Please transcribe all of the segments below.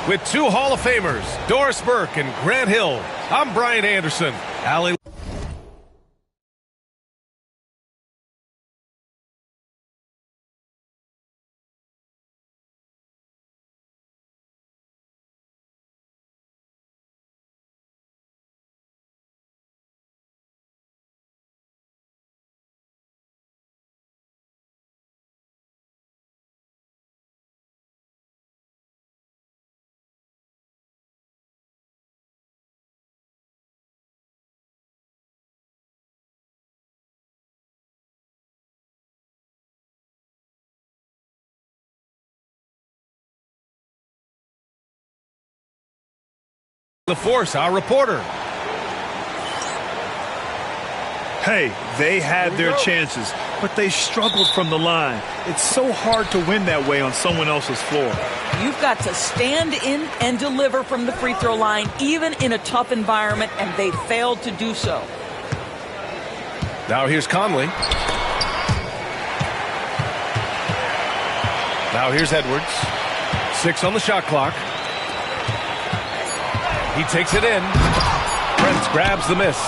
with two Hall of Famers, Doris Burke and Grant Hill. I'm Brian Anderson. Allie. The Force, our reporter. Hey, they had their chances, but they struggled from the line. It's so hard to win that way on someone else's floor. You've got to stand in and deliver from the free throw line, even in a tough environment, and they failed to do so. Now here's Conley. Now here's Edwards. 6 on the shot clock. He takes it in. Prince grabs the miss.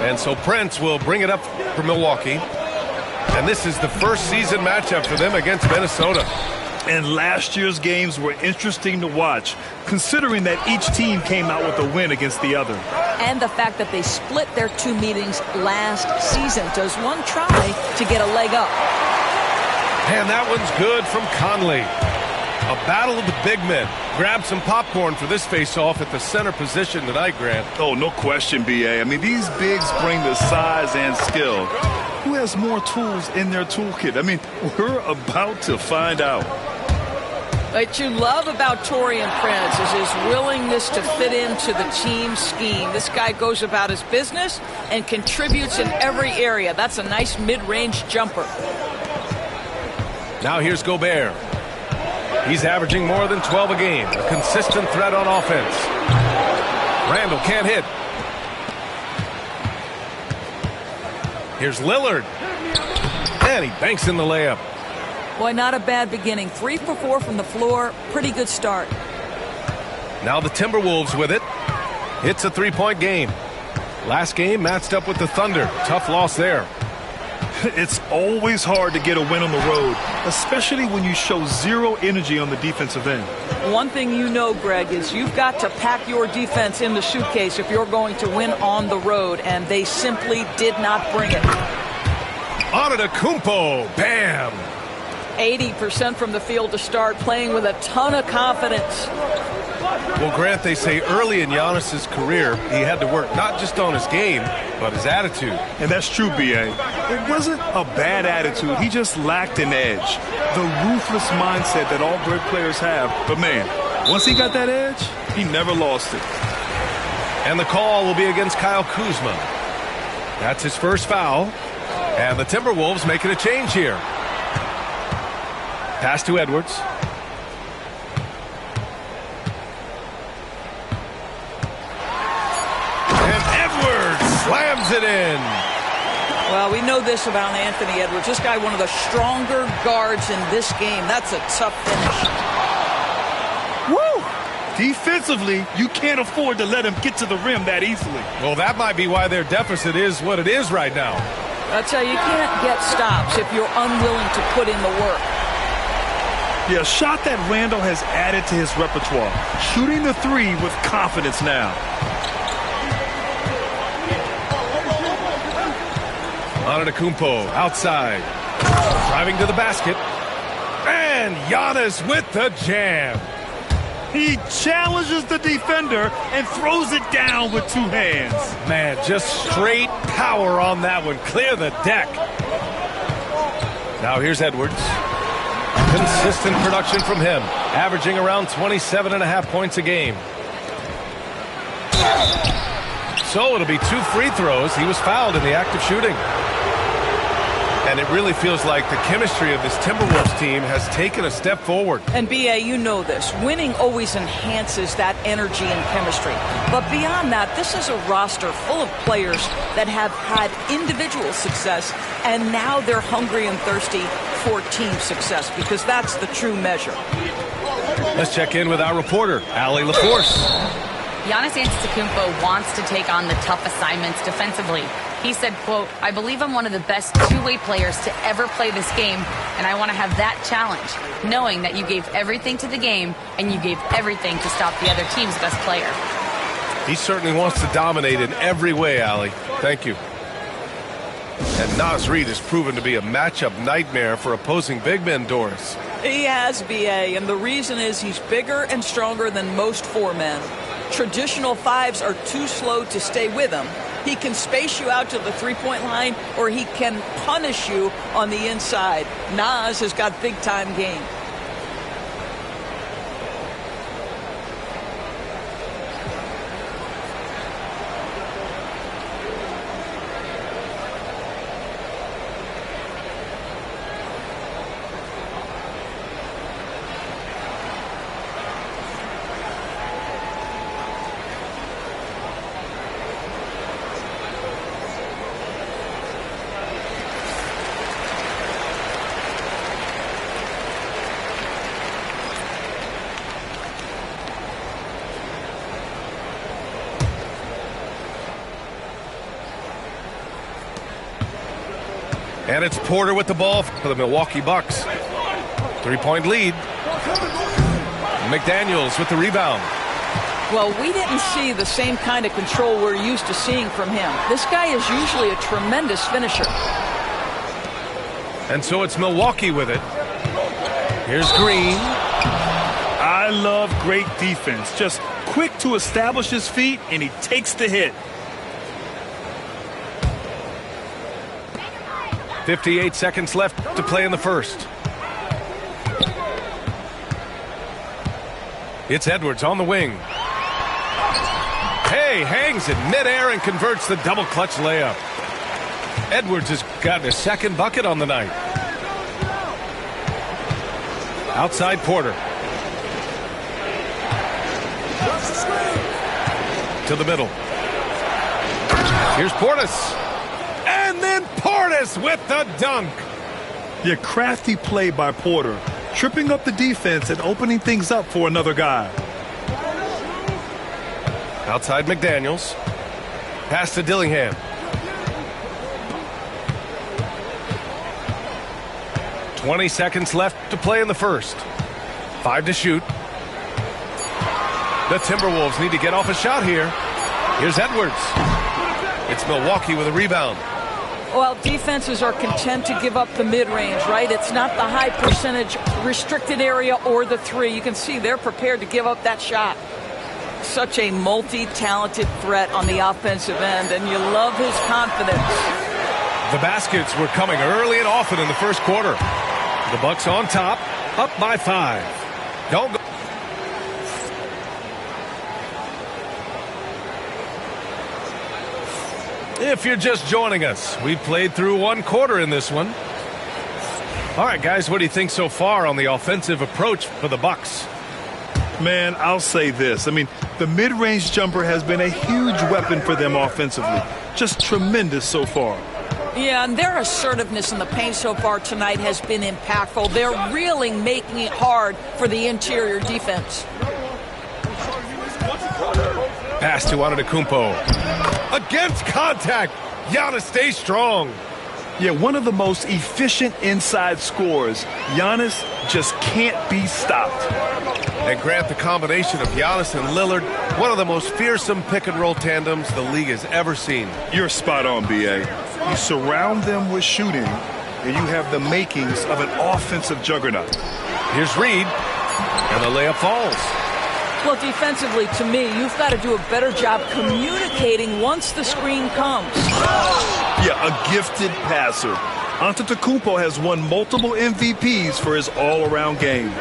And so Prince will bring it up for Milwaukee. And this is the first season matchup for them against Minnesota. And last year's games were interesting to watch, considering that each team came out with a win against the other. And the fact that they split their 2 meetings last season. Does one try to get a leg up? And that one's good from Conley. A battle of the big men. Grab some popcorn for this face-off at the center position tonight, Grant. Oh, no question, B.A. I mean, these bigs bring the size and skill. Who has more tools in their toolkit? I mean, we're about to find out. What you love about Taurean Prince is his willingness to fit into the team scheme. This guy goes about his business and contributes in every area. That's a nice mid-range jumper. Now here's Gobert. He's averaging more than 12 a game. A consistent threat on offense. Randall can't hit. Here's Lillard. And he banks in the layup. Boy, not a bad beginning. 3 for 4 from the floor. Pretty good start. Now the Timberwolves with it. It's a 3-point game. Last game matched up with the Thunder. Tough loss there. It's always hard to get a win on the road, especially when you show zero energy on the defensive end. One thing you know, Greg, is you've got to pack your defense in the suitcase if you're going to win on the road, and they simply did not bring it. Antetokounmpo, bam! 80% from the field to start, playing with a ton of confidence. Well, Grant, they say early in Giannis's career, he had to work not just on his game, but his attitude. And that's true, B.A. It wasn't a bad attitude. He just lacked an edge. The ruthless mindset that all great players have. But, man, once he got that edge, he never lost it. And the call will be against Kyle Kuzma. That's his first foul. And the Timberwolves making a change here. Pass to Edwards. Slams it in. Well, we know this about Anthony Edwards. This guy, one of the stronger guards in this game. That's a tough finish. Woo! Defensively, you can't afford to let him get to the rim that easily. Well, that might be why their deficit is what it is right now. I'll tell you, you can't get stops if you're unwilling to put in the work. Yeah, a shot that Randall has added to his repertoire. Shooting the 3 with confidence now. Antetokounmpo outside, driving to the basket, and Giannis with the jam. He challenges the defender and throws it down with 2 hands. Man, just straight power on that one. Clear the deck. Now here's Edwards. Consistent production from him, averaging around 27.5 points a game. So it'll be 2 free throws. He was fouled in the act of shooting. And it really feels like the chemistry of this Timberwolves team has taken a step forward. And, B.A., you know this. Winning always enhances that energy and chemistry. But beyond that, this is a roster full of players that have had individual success, and now they're hungry and thirsty for team success, because that's the true measure. Let's check in with our reporter, Allie LaForce. Giannis Antetokounmpo wants to take on the tough assignments defensively. He said, quote, "I believe I'm one of the best two-way players to ever play this game, and I want to have that challenge, knowing that you gave everything to the game and you gave everything to stop the other team's best player." He certainly wants to dominate in every way, Allie. Thank you. And Naz Reid has proven to be a matchup nightmare for opposing big men, Doris. He has, B.A., and the reason is he's bigger and stronger than most four men. Traditional fives are too slow to stay with him. He can space you out to the three-point line, or he can punish you on the inside. Naz has got big-time game. And it's Porter with the ball for the Milwaukee Bucks. 3-point lead. McDaniels with the rebound. Well, we didn't see the same kind of control we're used to seeing from him. This guy is usually a tremendous finisher. And so it's Milwaukee with it. Here's Green. I love great defense. Just quick to establish his feet, and he takes the hit. 58 seconds left to play in the first. It's Edwards on the wing. Hey, hangs it midair and converts the double clutch layup. Edwards has gotten his second bucket on the night. Outside Porter. To the middle. Here's Portis. And then Portis with the dunk. Yeah, crafty play by Porter, tripping up the defense and opening things up for another guy. Outside McDaniels. Pass to Dillingham. "20 seconds left to play in the first. 5 to shoot. The Timberwolves need to get off a shot here. Here's Edwards. It's Milwaukee with a rebound. Well, defenses are content to give up the mid-range, right? It's not the high percentage restricted area or the three. You can see they're prepared to give up that shot. Such a multi-talented threat on the offensive end, and you love his confidence. The baskets were coming early and often in the first quarter. The Bucks on top, up by 5. Don't go. If you're just joining us, we played through one quarter in this one. All right, guys, what do you think so far on the offensive approach for the Bucks? Man, I'll say this. I mean, the mid-range jumper has been a huge weapon for them offensively. Just tremendous so far. Yeah, and their assertiveness in the paint so far tonight has been impactful. They're really making it hard for the interior defense. Pass to Antetokounmpo. Against contact, Giannis stays strong. Yeah, one of the most efficient inside scorers. Giannis just can't be stopped. And Grant, the combination of Giannis and Lillard, one of the most fearsome pick-and-roll tandems the league has ever seen. You're spot on, B.A. You surround them with shooting, and you have the makings of an offensive juggernaut. Here's Reid, and the layup falls. Well, defensively, to me, you've got to do a better job communicating once the screen comes. Yeah, a gifted passer. Antetokounmpo has won multiple MVPs for his all-around game.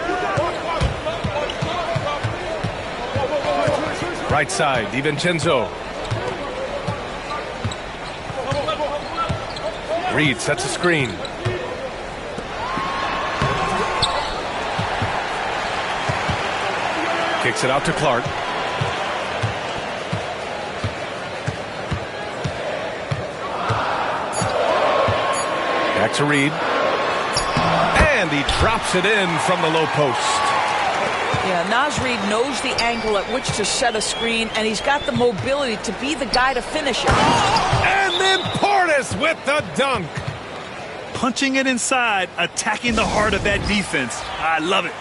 Right side, DiVincenzo. Reid sets a screen. Kicks it out to Clark. Back to Reid. And he drops it in from the low post. Yeah, Naz Reid knows the angle at which to set a screen, and he's got the mobility to be the guy to finish it. And then Portis with the dunk. Punching it inside, attacking the heart of that defense. I love it.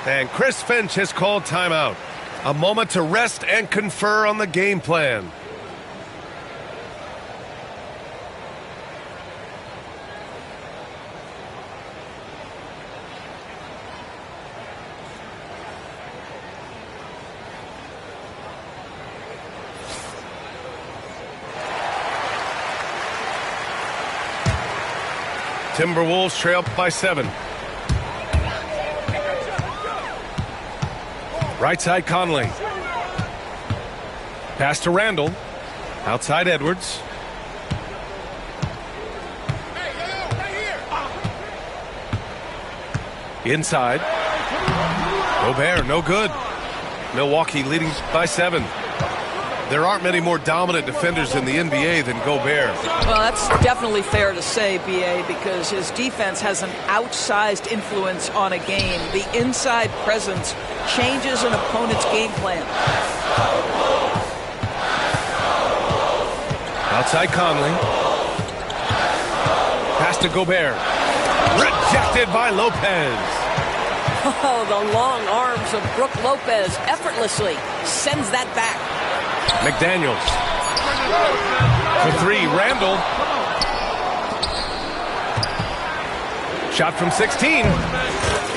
And Chris Finch has called timeout. A moment to rest and confer on the game plan. Timberwolves trail by 7. Right side Conley. Pass to Randall. Outside Edwards. Inside. Gobert, no good. Milwaukee leading by 7. There aren't many more dominant defenders in the NBA than Gobert. Well, that's definitely fair to say, B.A., because his defense has an outsized influence on a game. The inside presence changes an opponent's game plan. Outside Conley. Pass to Gobert. Rejected by Lopez. Oh, the long arms of Brook Lopez effortlessly sends that back. McDaniels. For 3, Randall. Shot from 16.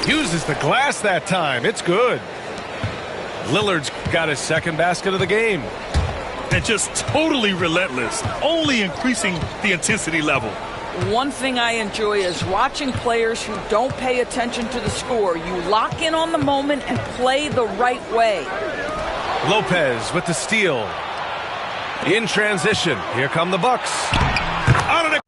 Uses the glass that time. It's good. Lillard's got his second basket of the game. And just totally relentless, only increasing the intensity level. One thing I enjoy is watching players who don't pay attention to the score. You lock in on the moment and play the right way. Lopez with the steal. In transition. Here come the Bucks. Out of the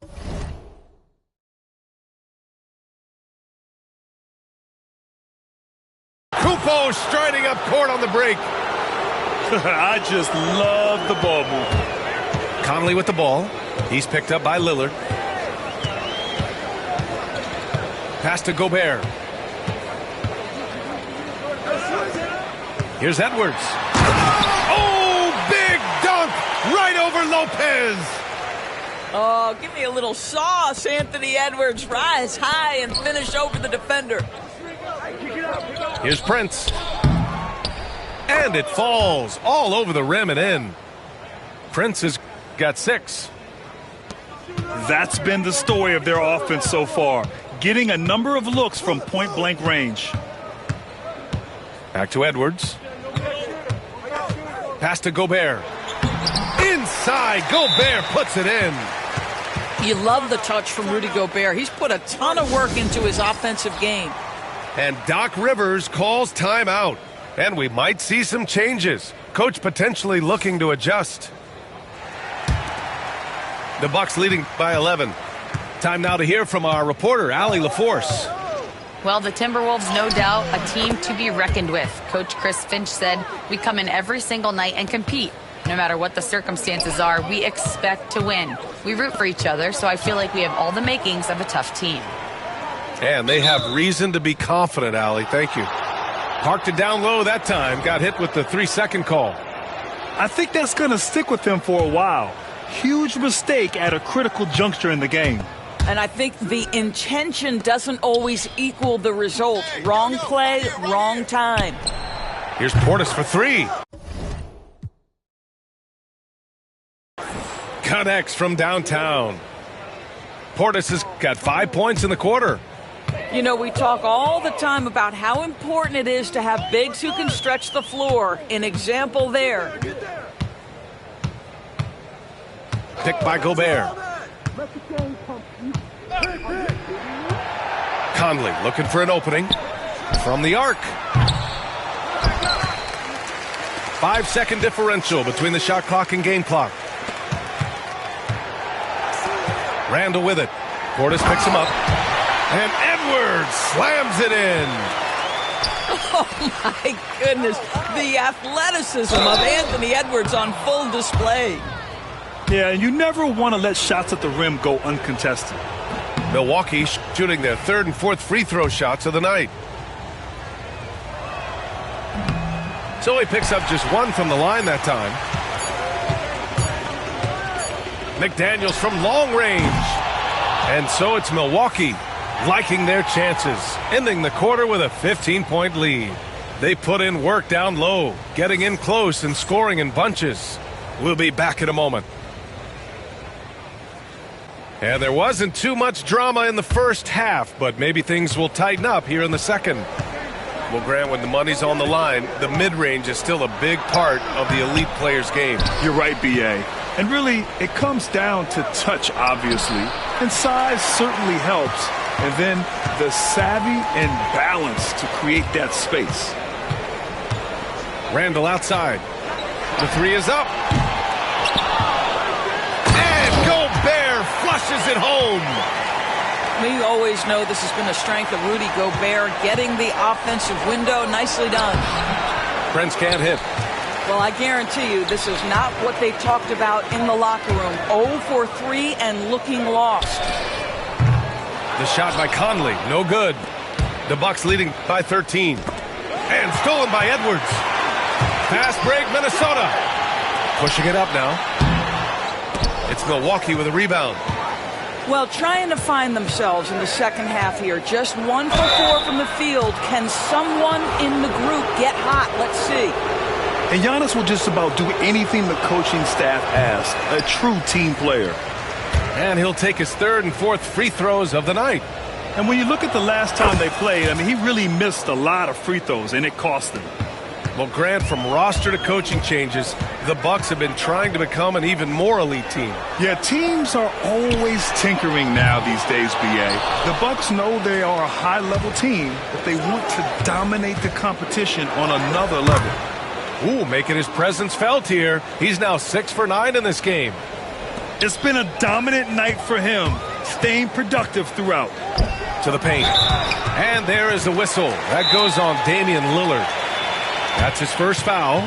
Kupo striding up court on the break. I just love the ball movement. Conley with the ball. He's picked up by Lillard. Pass to Gobert. Here's Edwards. Oh, big dunk right over Lopez. Oh, give me a little sauce, Anthony Edwards. Rise high and finish over the defender. Here's Prince. And it falls all over the rim and in. Prince has got 6. That's been the story of their offense so far, getting a number of looks from point-blank range. Back to Edwards. Pass to Gobert. Inside, Gobert puts it in. You love the touch from Rudy Gobert. He's put a ton of work into his offensive game. And Doc Rivers calls timeout. And we might see some changes. Coach potentially looking to adjust. The Bucks leading by 11. Time now to hear from our reporter, Allie LaForce. Well, the Timberwolves, no doubt, a team to be reckoned with. Coach Chris Finch said, we come in every single night and compete. No matter what the circumstances are, we expect to win. We root for each other, so I feel like we have all the makings of a tough team. And they have reason to be confident, Allie. Thank you. Parked it down low that time. Got hit with the 3-second call. I think that's going to stick with him for a while. Huge mistake at a critical juncture in the game. And I think the intention doesn't always equal the result. Wrong play, wrong time. Here's Portis for 3. Connects from downtown. Portis has got 5 points in the quarter. You know, we talk all the time about how important it is to have bigs who can stretch the floor. An example there. Picked by Gobert. Conley looking for an opening from the arc. 5-second differential between the shot clock and game clock. Randall with it. Portis picks him up. And Edwards slams it in. Oh, my goodness. The athleticism of Anthony Edwards on full display. Yeah, and you never want to let shots at the rim go uncontested. Milwaukee shooting their 3rd and 4th free throw shots of the night. So he picks up just one from the line that time. McDaniels from long range. And so it's Milwaukee liking their chances, ending the quarter with a 15-point lead. They put in work down low, getting in close and scoring in bunches. We'll be back in a moment. And there wasn't too much drama in the first half, but maybe things will tighten up here in the second. Well, Grant, when the money's on the line, the mid-range is still a big part of the elite player's game. You're right, B.A. And really, it comes down to touch, obviously. And size certainly helps. And then the savvy and balance to create that space. Randall outside. The three is up. And Gobert flushes it home. We always know this has been a strength of Rudy Gobert, getting the offensive window. Nicely done. Prince can't hit. Well, I guarantee you this is not what they talked about in the locker room. 0 for 3 and looking lost. The shot by Conley, no good. The Bucks leading by 13. And stolen by Edwards. Fast break, Minnesota. Pushing it up now. It's Milwaukee with a rebound. Well, trying to find themselves in the second half here. Just 1 for 4 from the field. Can someone in the group get hot? Let's see. And Giannis will just about do anything the coaching staff asks. A true team player. And he'll take his third and fourth free throws of the night. And when you look at the last time they played, I mean, he really missed a lot of free throws, and it cost them. Well, Grant, from roster to coaching changes, the Bucks have been trying to become an even more elite team. Yeah, teams are always tinkering now these days, B.A. The Bucks know they are a high-level team, but they want to dominate the competition on another level. Ooh, making his presence felt here. He's now 6 for 9 in this game. It's been a dominant night for him, staying productive throughout. To the paint. And there is the whistle. That goes on Damian Lillard. That's his first foul.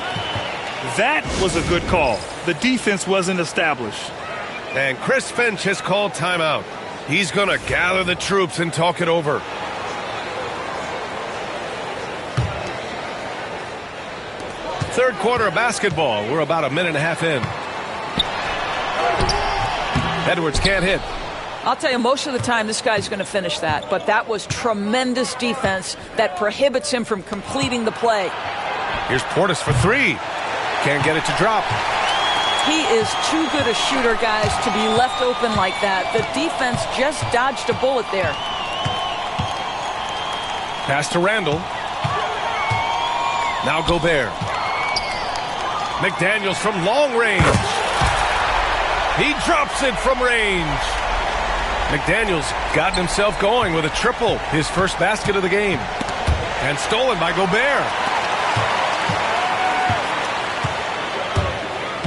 That was a good call. The defense wasn't established. And Chris Finch has called timeout. He's going to gather the troops and talk it over. Third quarter of basketball. We're about a minute and a half in. Edwards can't hit. I'll tell you, most of the time this guy's going to finish that. But that was tremendous defense that prohibits him from completing the play. Here's Portis for three. Can't get it to drop. He is too good a shooter, guys, to be left open like that. The defense just dodged a bullet there. Pass to Randall. Now Gobert. McDaniels from long range. He drops it from range. McDaniels gotten himself going with a triple, his first basket of the game. And stolen by Gobert.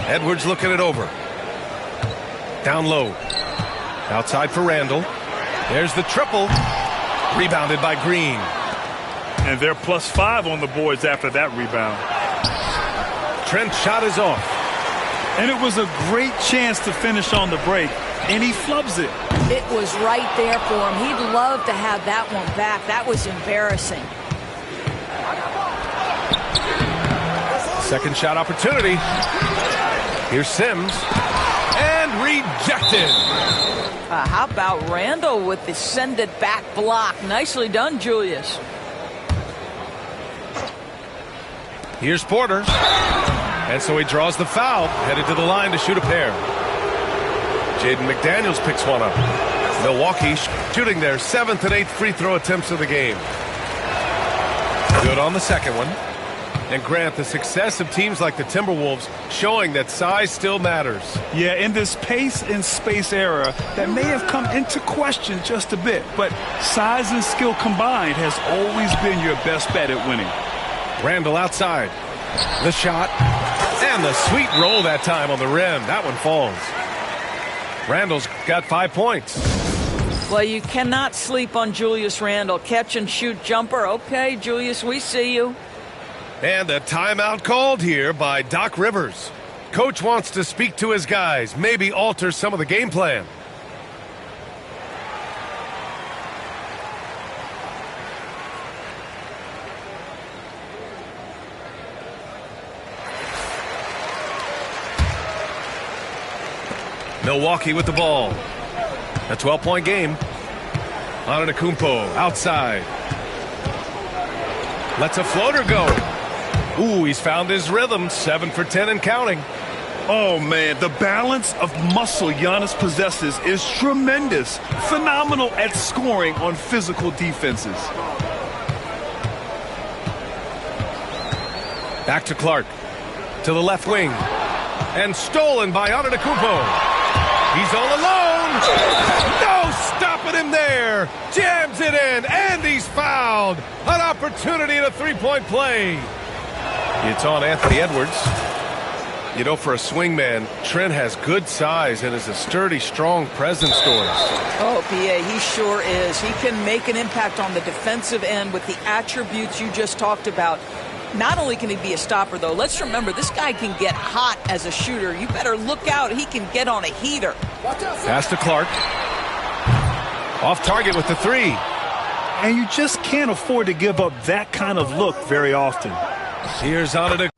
Edwards looking it over. Down low. Outside for Randall. There's the triple. Rebounded by Green. And they're +5 on the boards after that rebound. Trent's shot is off. And it was a great chance to finish on the break. And he flubs it. It was right there for him. He'd love to have that one back. That was embarrassing. Second shot opportunity. Here's Sims. And rejected. How about Randall with the send it back block? Nicely done, Julius. Here's Porter. And so he draws the foul, headed to the line to shoot a pair. Jaden McDaniels picks one up. Milwaukee shooting their 7th and 8th free throw attempts of the game. Good on the second one. And Grant, the success of teams like the Timberwolves showing that size still matters. Yeah, in this pace and space era, that may have come into question just a bit, but size and skill combined has always been your best bet at winning. Randall outside. The shot. And the sweet roll that time on the rim. That one falls. Randall's got 5 points. Well, you cannot sleep on Julius Randall. Catch and shoot jumper. Okay, Julius, we see you. And a timeout called here by Doc Rivers. Coach wants to speak to his guys, maybe alter some of the game plan. Milwaukee with the ball. A 12-point game. Antetokounmpo outside. Lets a floater go. Ooh, he's found his rhythm. 7 for 10 and counting. Oh, man, the balance of muscle Giannis possesses is tremendous. Phenomenal at scoring on physical defenses. Back to Clark. To the left wing. And stolen by Antetokounmpo. He's all alone. No stopping him there. Jams it in, and he's fouled. An opportunity in a three-point play. It's on Anthony Edwards. You know, for a swingman, Trent has good size and is a sturdy, strong presence for us. Oh, PA, he sure is. He can make an impact on the defensive end with the attributes you just talked about. Not only can he be a stopper, though, let's remember, this guy can get hot as a shooter. You better look out. He can get on a heater. Pass to Clark. Off target with the three. And you just can't afford to give up that kind of look very often. Here's Antetokounmpo.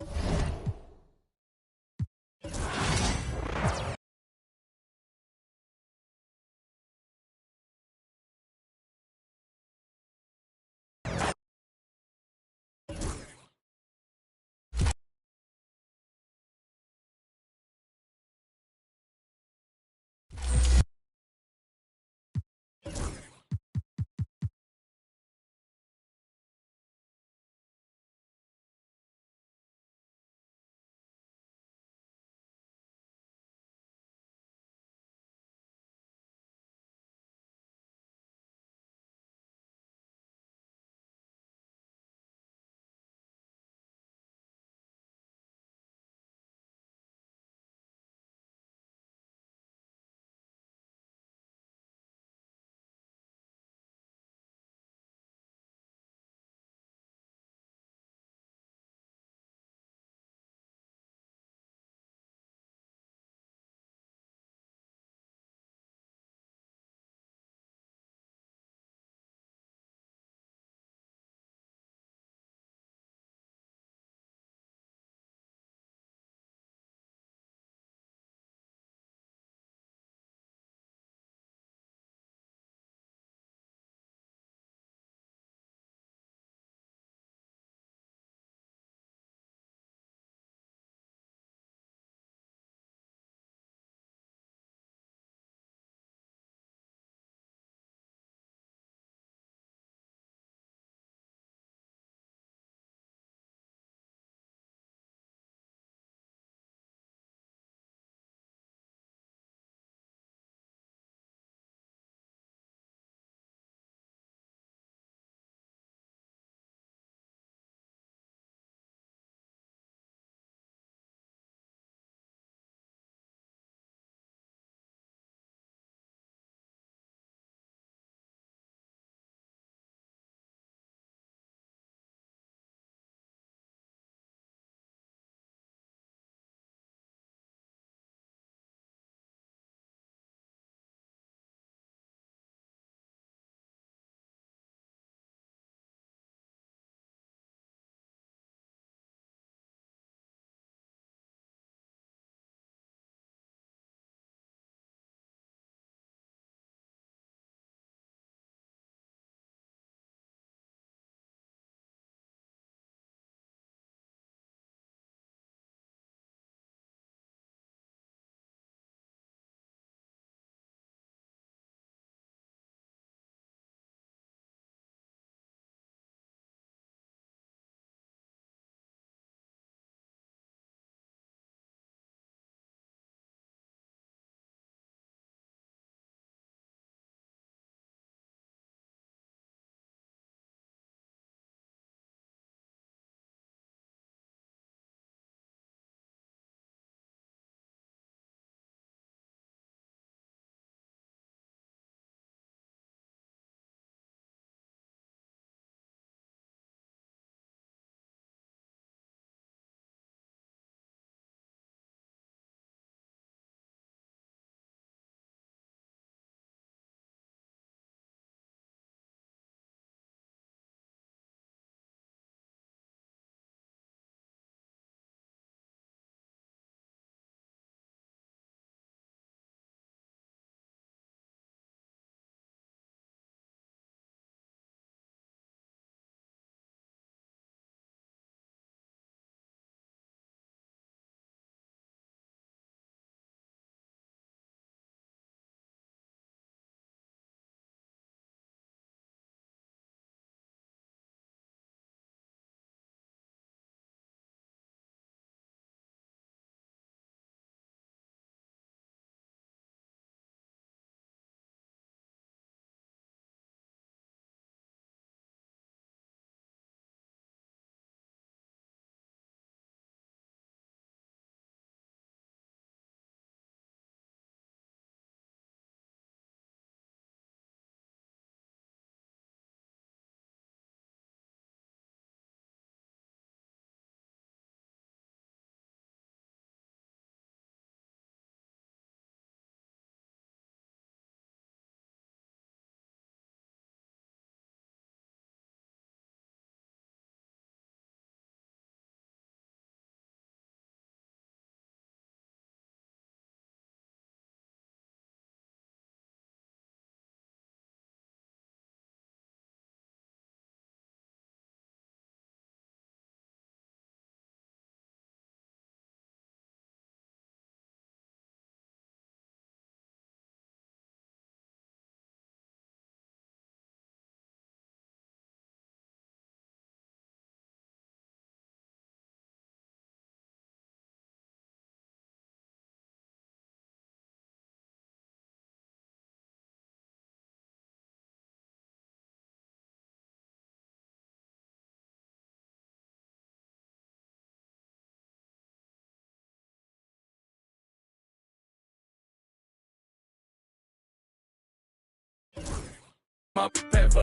My pet for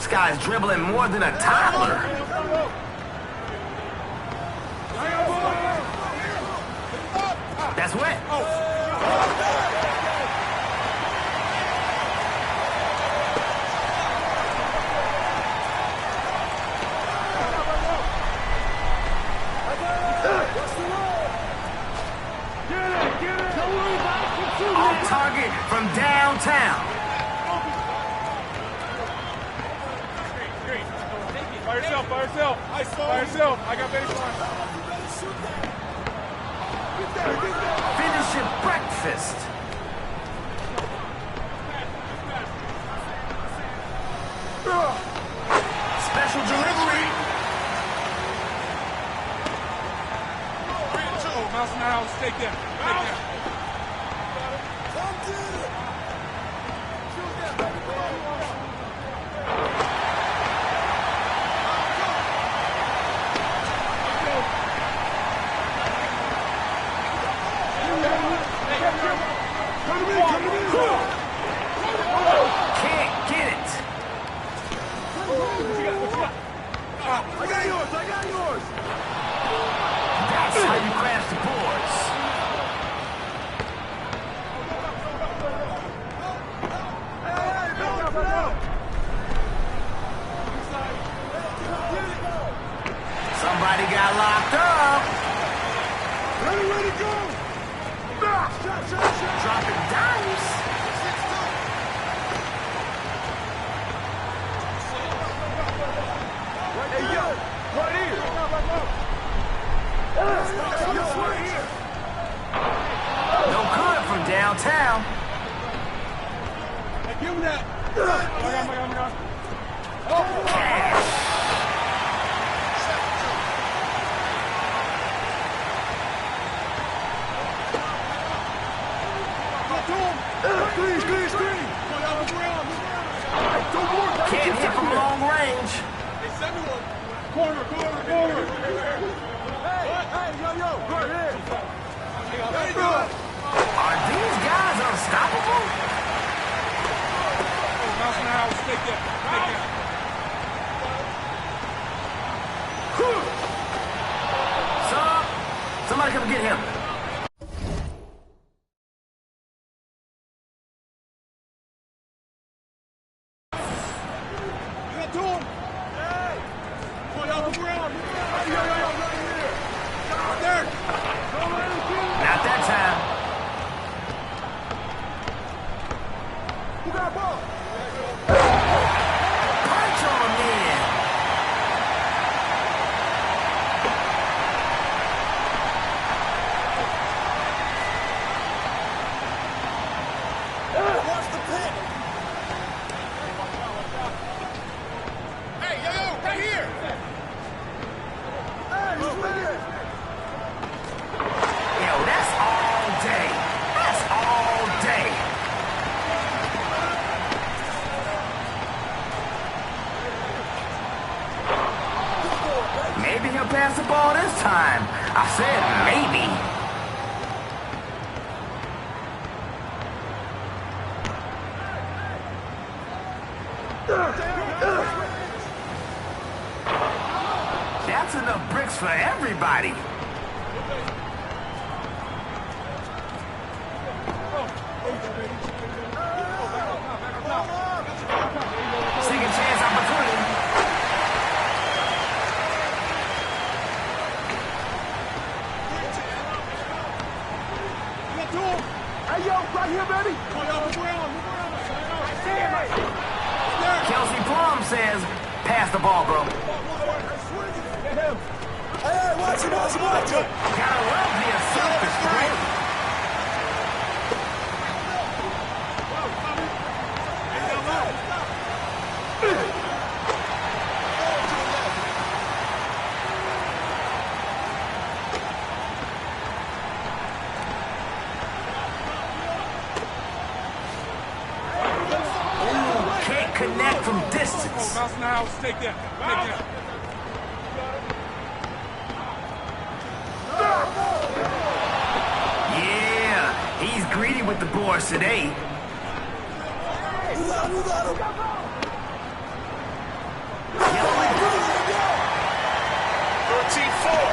This guy's dribbling more than a toddler. That's wet. Off target from downtown. By yourself, by yourself. By yourself. I got baseline. Finish your breakfast. Special delivery. 3 and 2. Mouse in the house. Take them. Take them. Can't get it. I got yours. That's how you crash the boards. Somebody got locked up. Ready, go. Dropping dimes. Hey, yo, right here. No good from downtown. Hey, give him that. My God. Cash. Screen. Can't hit from long range. Hey, send me one. Corner. Hey, yo, right here. Hey, go. Are these guys unstoppable? Mouse in the house. Take that. Somebody come get him. Not that time. Who got a ball? Punch on in. Watch the pit. Hey, yo, right here. Hey, he's winning. Yo, that's all day. That's all day. Maybe he'll pass the ball this time. I said maybe. That's enough bricks for everybody. Second chance opportunity. Hey, yo, right here, baby. Kelsey Plum says, pass the ball, bro. Hey, watch him. Gotta love the self-restraint. Can't connect from distance. Mouse in the house. Take that. Yeah, he's greedy with the boards today. 13-4.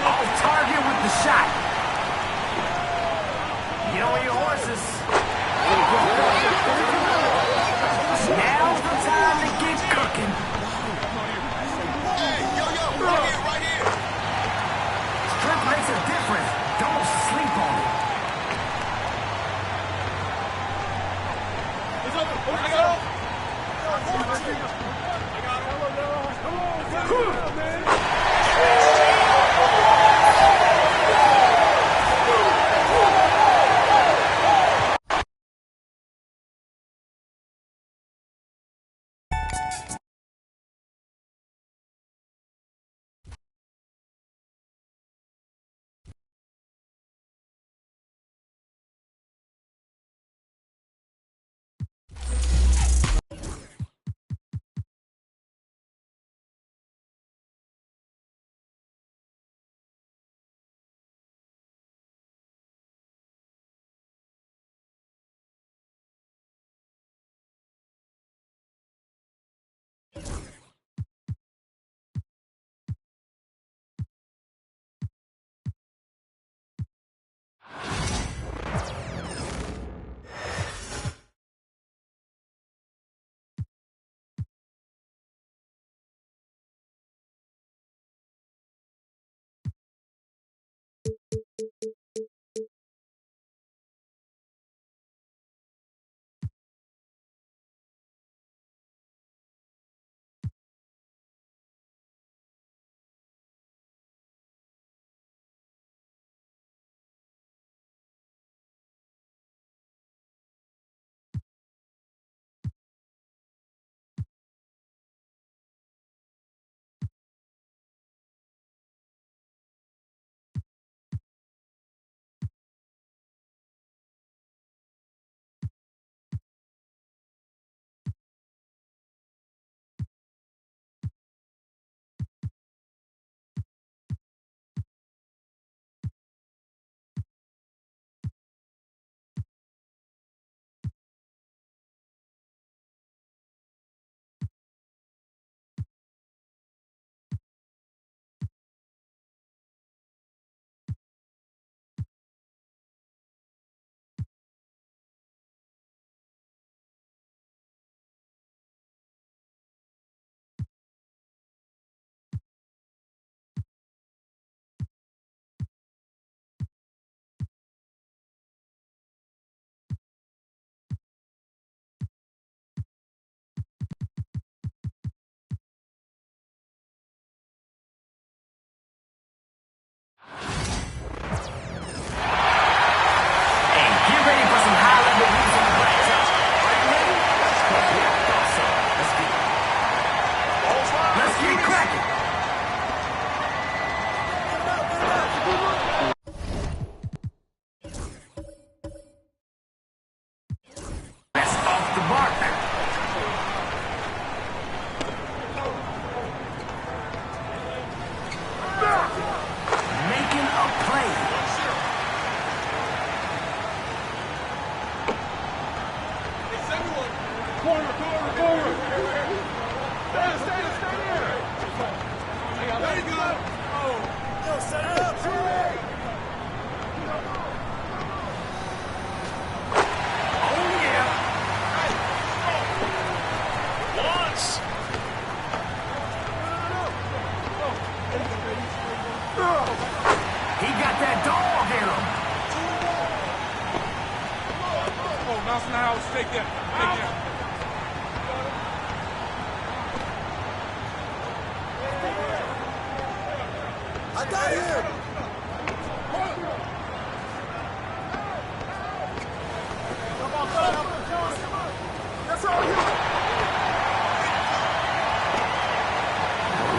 Off target with the shot. Get on your horses. Now's the time to get cooking. Hey, yo, right here. Strength makes a difference. Don't sleep on it. It's open. I got it. He got that dog in him. Oh, mouse in the house. Take that. Take that. I got him. That's all you.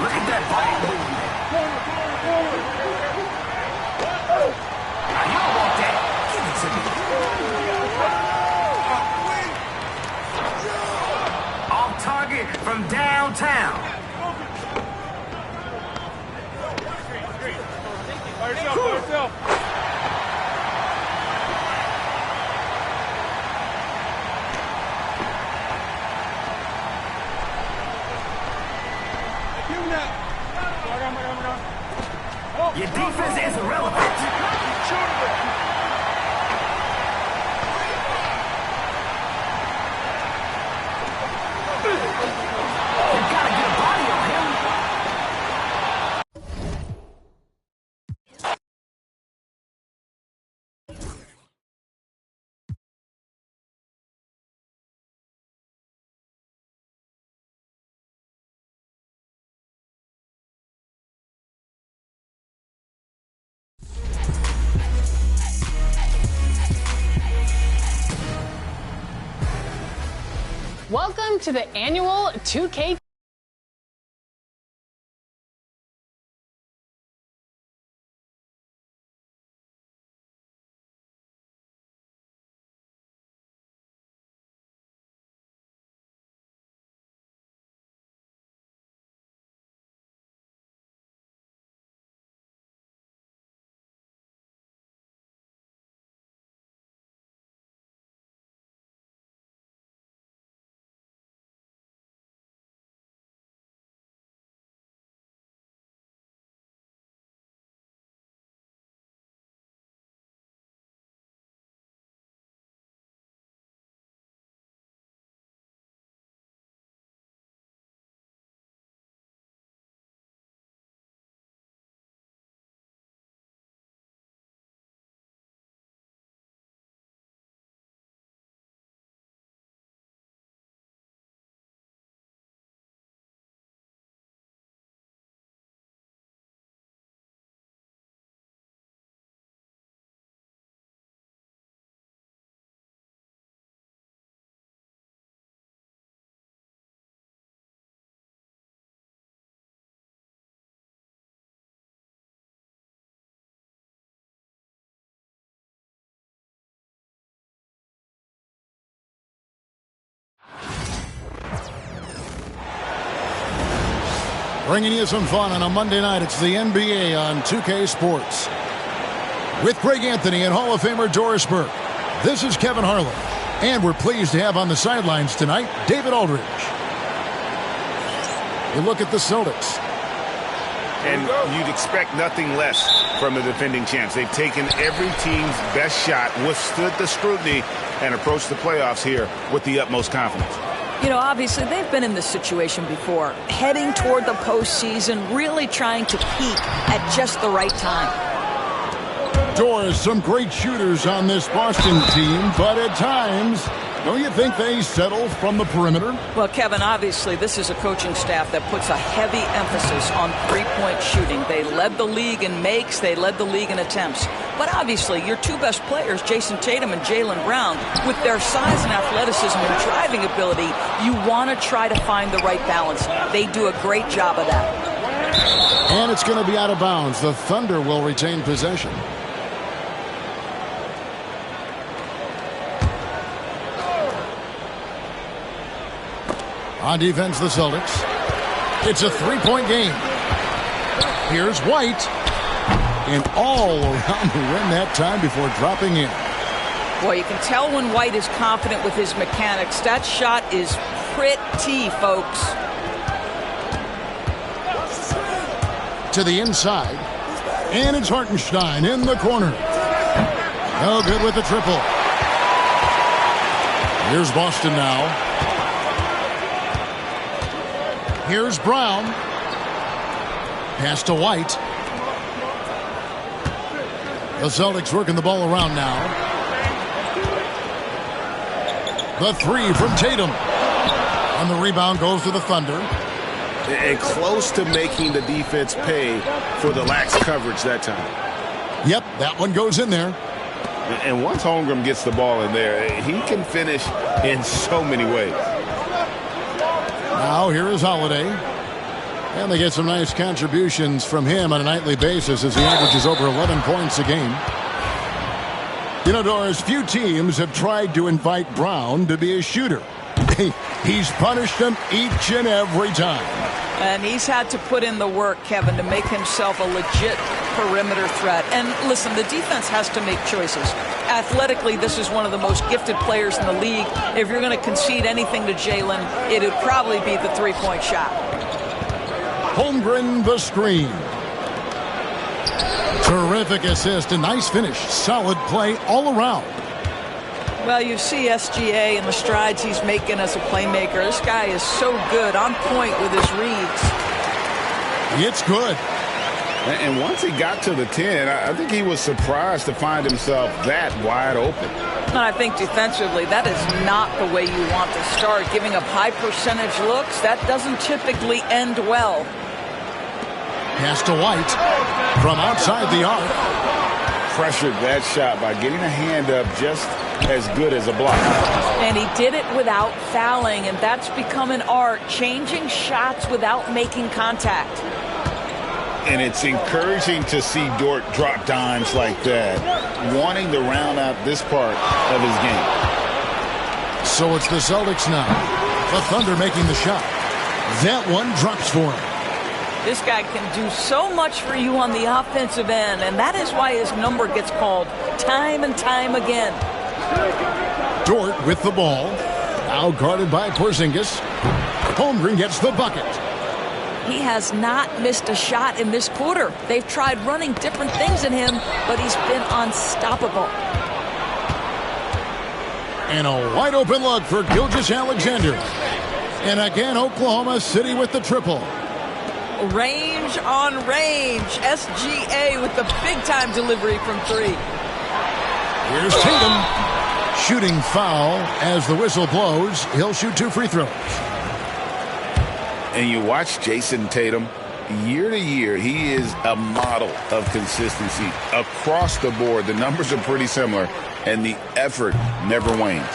Look at that body movement. Now you don't want that. Give it to me. Off target from downtown. By yourself, by yourself. Give him that. Your defense is irrelevant. You gotta get a body on him. Welcome to the annual 2K. Bringing you some fun on a Monday night. It's the NBA on 2K Sports. With Greg Anthony and Hall of Famer Doris Burke, this is Kevin Harlan. And we're pleased to have on the sidelines tonight, David Aldridge. We look at the Celtics. And you'd expect nothing less from the defending champs. They've taken every team's best shot, withstood the scrutiny, and approached the playoffs here with the utmost confidence. You know, obviously, they've been in this situation before, heading toward the postseason, really trying to peak at just the right time. Doris, some great shooters on this Boston team, but at times, don't you think they settle from the perimeter? Well, Kevin, obviously, this is a coaching staff that puts a heavy emphasis on three-point shooting. They led the league in makes, they led the league in attempts. But obviously, your two best players, Jason Tatum and Jaylen Brown, with their size and athleticism and driving ability, you want to try to find the right balance. They do a great job of that. And it's going to be out of bounds. The Thunder will retain possession. On defense, the Celtics. It's a three-point game. Here's White. And all around the rim that time before dropping in. Boy, you can tell when White is confident with his mechanics. That shot is pretty, folks. to the inside. And it's Hartenstein in the corner. No good with the triple. Here's Boston now. Here's Brown. Pass to White. The Celtics working the ball around now. The three from Tatum. And the rebound goes to the Thunder. And close to making the defense pay for the lax coverage that time. Yep, that one goes in there. And once Holmgren gets the ball in there, he can finish in so many ways. Now here is Holiday. And they get some nice contributions from him on a nightly basis as he averages over 11 points a game. You know, Doris, few teams have tried to invite Brown to be a shooter. He's punished them each and every time. And he's had to put in the work, Kevin, to make himself a legit perimeter threat. And listen, the defense has to make choices. Athletically, this is one of the most gifted players in the league. If you're going to concede anything to Jalen, it would probably be the three-point shot. Holmgren the screen. Terrific assist, a nice finish. Solid play all around. Well, you see SGA and the strides he's making as a playmaker. This guy is so good, on point with his reads. It's good. And once he got to the 10, I think he was surprised to find himself that wide open. And I think defensively, that is not the way you want to start. Giving up high percentage looks, that doesn't typically end well. Pass to White from outside the arc. Pressured that shot by getting a hand up just as good as a block. And he did it without fouling, and that's become an art, changing shots without making contact. And it's encouraging to see Dort drop dimes like that, wanting to round out this part of his game. So it's the Celtics now. The Thunder making the shot. That one drops for him. This guy can do so much for you on the offensive end, and that is why his number gets called time and time again. Dort with the ball. Now guarded by Porzingis. Holmgren gets the bucket. He has not missed a shot in this quarter. They've tried running different things in him, but he's been unstoppable. And a wide open look for Gilgeous-Alexander. And again, Oklahoma City with the triple. Range on range. SGA with the big-time delivery from three. Here's Tatum. Shooting foul as the whistle blows. He'll shoot 2 free throws. And you watch Jason Tatum, year to year, he is a model of consistency across the board. The numbers are pretty similar, and the effort never wanes.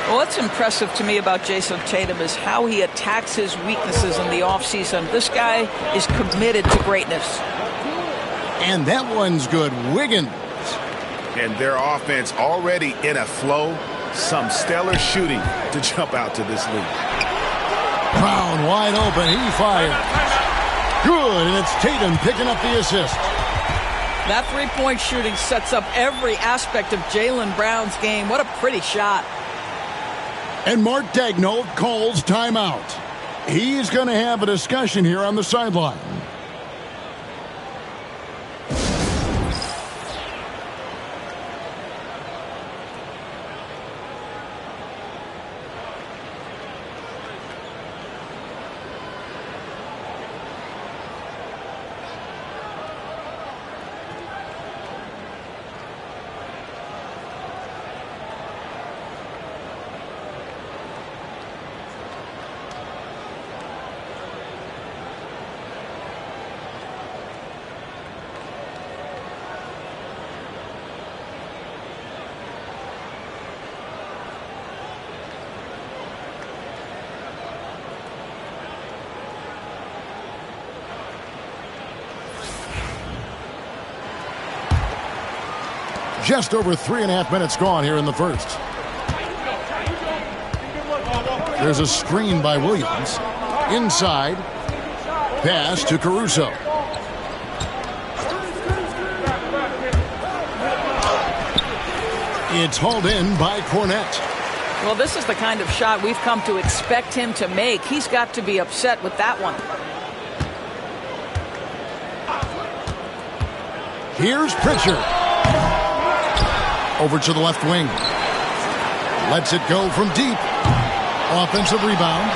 Well, what's impressive to me about Jason Tatum is how he attacks his weaknesses in the offseason. This guy is committed to greatness. And that one's good. Wiggins. And their offense already in a flow. Some stellar shooting to jump out to this league. Brown wide open. He fires. Good, and it's Tatum picking up the assist. That three-point shooting sets up every aspect of Jaylen Brown's game. What a pretty shot. And Mark Daigneault calls timeout. He's going to have a discussion here on the sideline. Just over 3.5 minutes gone here in the first. There's a screen by Williams. Inside. Pass to Caruso. It's hauled in by Cornette. Well, this is the kind of shot we've come to expect him to make. He's got to be upset with that one. Here's Pritchard. Over to the left wing. Lets it go from deep. Offensive rebound.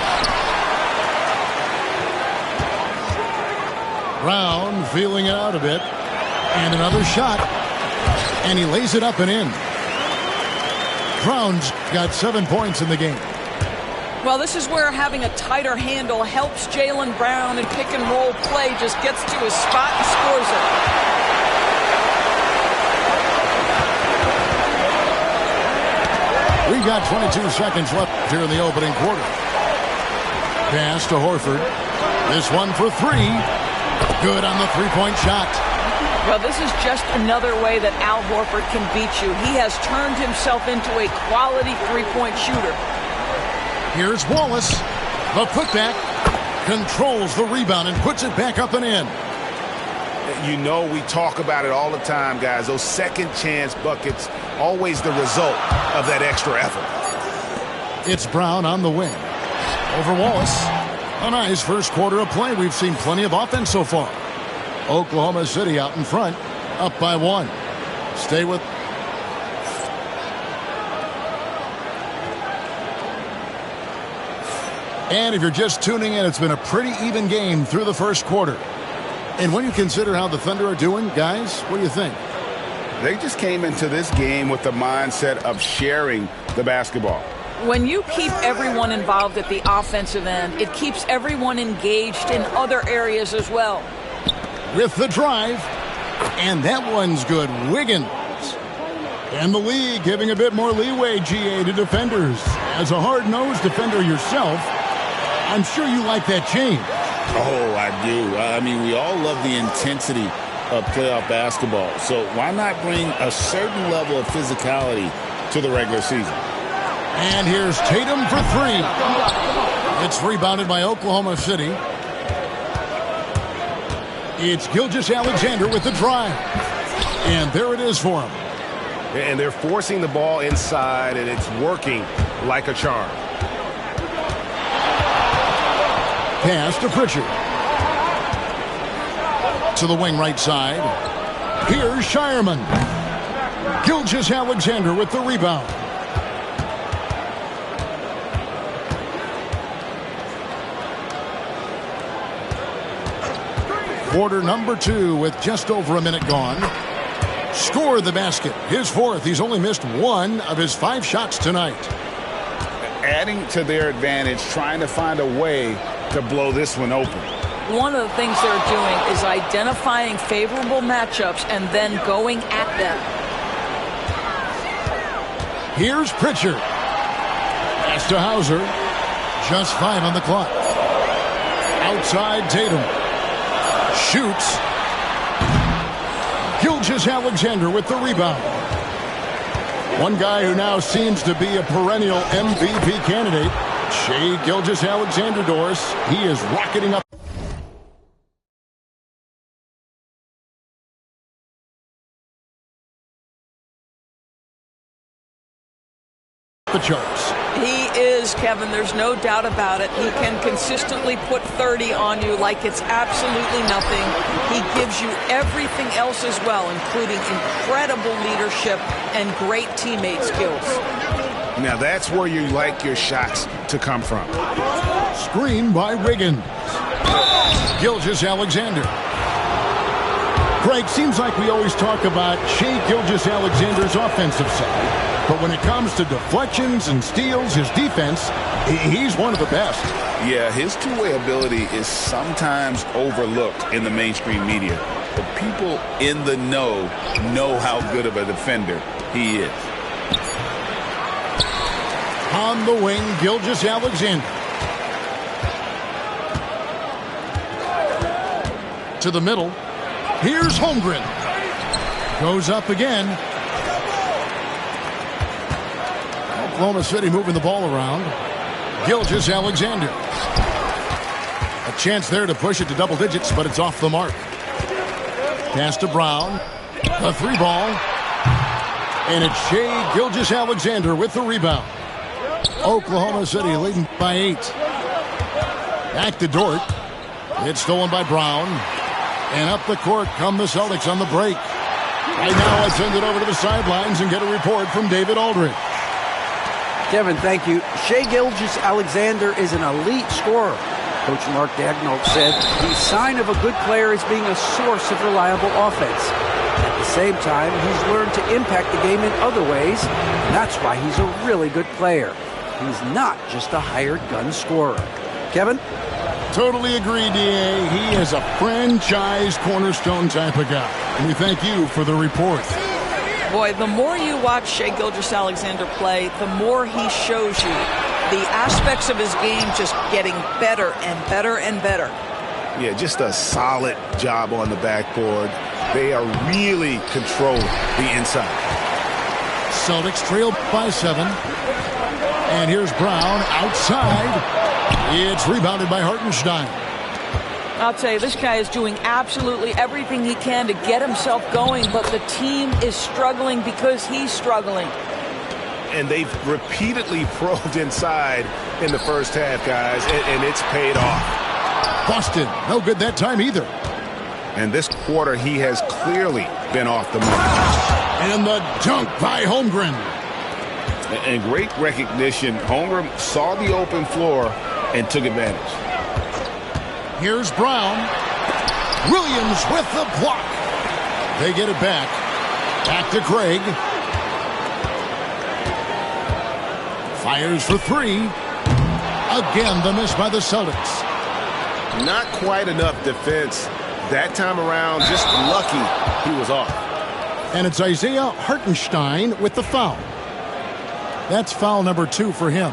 Brown feeling it out a bit. And another shot. And he lays it up and in. Brown's got 7 points in the game. Well, this is where having a tighter handle helps Jaylen Brown, and pick and roll play just gets to his spot and scores it. We've got 22 seconds left here in the opening quarter. Pass to Horford. This one for three. Good on the three-point shot. Well, this is just another way that Al Horford can beat you. He has turned himself into a quality three-point shooter. Here's Wallace. The putback. Controls the rebound and puts it back up and in. You know, we talk about it all the time, guys. Those second chance buckets, always the result of that extra effort. It's Brown on the wing. Over Wallace. A nice first quarter of play. We've seen plenty of offense so far. Oklahoma City out in front, up by one. Stay with. And if you're just tuning in, it's been a pretty even game through the first quarter. And when you consider how the Thunder are doing, guys, what do you think? They just came into this game with the mindset of sharing the basketball. When you keep everyone involved at the offensive end, it keeps everyone engaged in other areas as well. With the drive, and that one's good. Wiggins. And the league giving a bit more leeway, GA, to defenders. As a hard-nosed defender yourself, I'm sure you like that change. Oh, I do. I mean, we all love the intensity of playoff basketball. So why not bring a certain level of physicality to the regular season? And here's Tatum for three. It's rebounded by Oklahoma City. It's Gilgeous-Alexander with the drive. And there it is for him. And they're forcing the ball inside, and it's working like a charm. Pass to Pritchard. To the wing right side. Here's Shireman. Gilgeous-Alexander with the rebound. Quarter number 2 with just over a minute gone. Scored the basket. His fourth. He's only missed one of his 5 shots tonight. Adding to their advantage, trying to find a way to blow this one open. One of the things they're doing is identifying favorable matchups and then going at them. Here's Pritchard. Pass to Hauser. Just 5 on the clock. Outside Tatum. Shoots. Gilgeous-Alexander with the rebound. One guy who now seems to be a perennial MVP candidate, Shai Gilgeous-Alexander, Doris. He is rocketing up the charts. He is, Kevin. There's no doubt about it. He can consistently put 30 on you like it's absolutely nothing. He gives you everything else as well, including incredible leadership and great teammate skills. Now that's where you like your shots to come from. Screen by Wiggins. Gilgeous-Alexander. Greg, seems like we always talk about Shai Gilgeous-Alexander's offensive side. But when it comes to deflections and steals, his defense, he's one of the best. Yeah, his two-way ability is sometimes overlooked in the mainstream media. But people in the know how good of a defender he is. On the wing, Gilgeous-Alexander. To the middle. Here's Holmgren. Goes up again. Oklahoma City moving the ball around. Gilgeous-Alexander. A chance there to push it to double digits, but it's off the mark. Pass to Brown. The 3 ball. And it's Shai Gilgeous-Alexander with the rebound. Oklahoma City leading by 8. Back to Dort. It's stolen by Brown. And up the court come the Celtics on the break. Right now, let's send it over to the sidelines and get a report from David Aldridge. Kevin, thank you. Shai Gilgeous-Alexander is an elite scorer. Coach Mark Daigneault said the sign of a good player is being a source of reliable offense. At the same time, he's learned to impact the game in other ways, and that's why he's a really good player. He's not just a hired gun scorer. Kevin? Totally agree, D.A. He is a franchise cornerstone type of guy. And we thank you for the report. Boy, the more you watch Shai Gilgeous-Alexander play, the more he shows you the aspects of his game just getting better and better and better. Yeah, just a solid job on the backboard. They are really controlling the inside. Celtics trail by 7. And here's Brown outside. It's rebounded by Hartenstein. I'll tell you, this guy is doing absolutely everything he can to get himself going, but the team is struggling because he's struggling. And they've repeatedly probed inside in the first half, guys, and it's paid off. Boston, no good that time either. And this quarter, he has clearly been off the mark. And the dunk by Holmgren. And great recognition. Holmgren saw the open floor and took advantage. Here's Brown. Williams with the block. They get it back. Back to Craig. Fires for 3. Again, the miss by the Celtics. Not quite enough defense that time around. Just lucky he was off. And it's Isaiah Hartenstein with the foul. That's foul number 2 for him.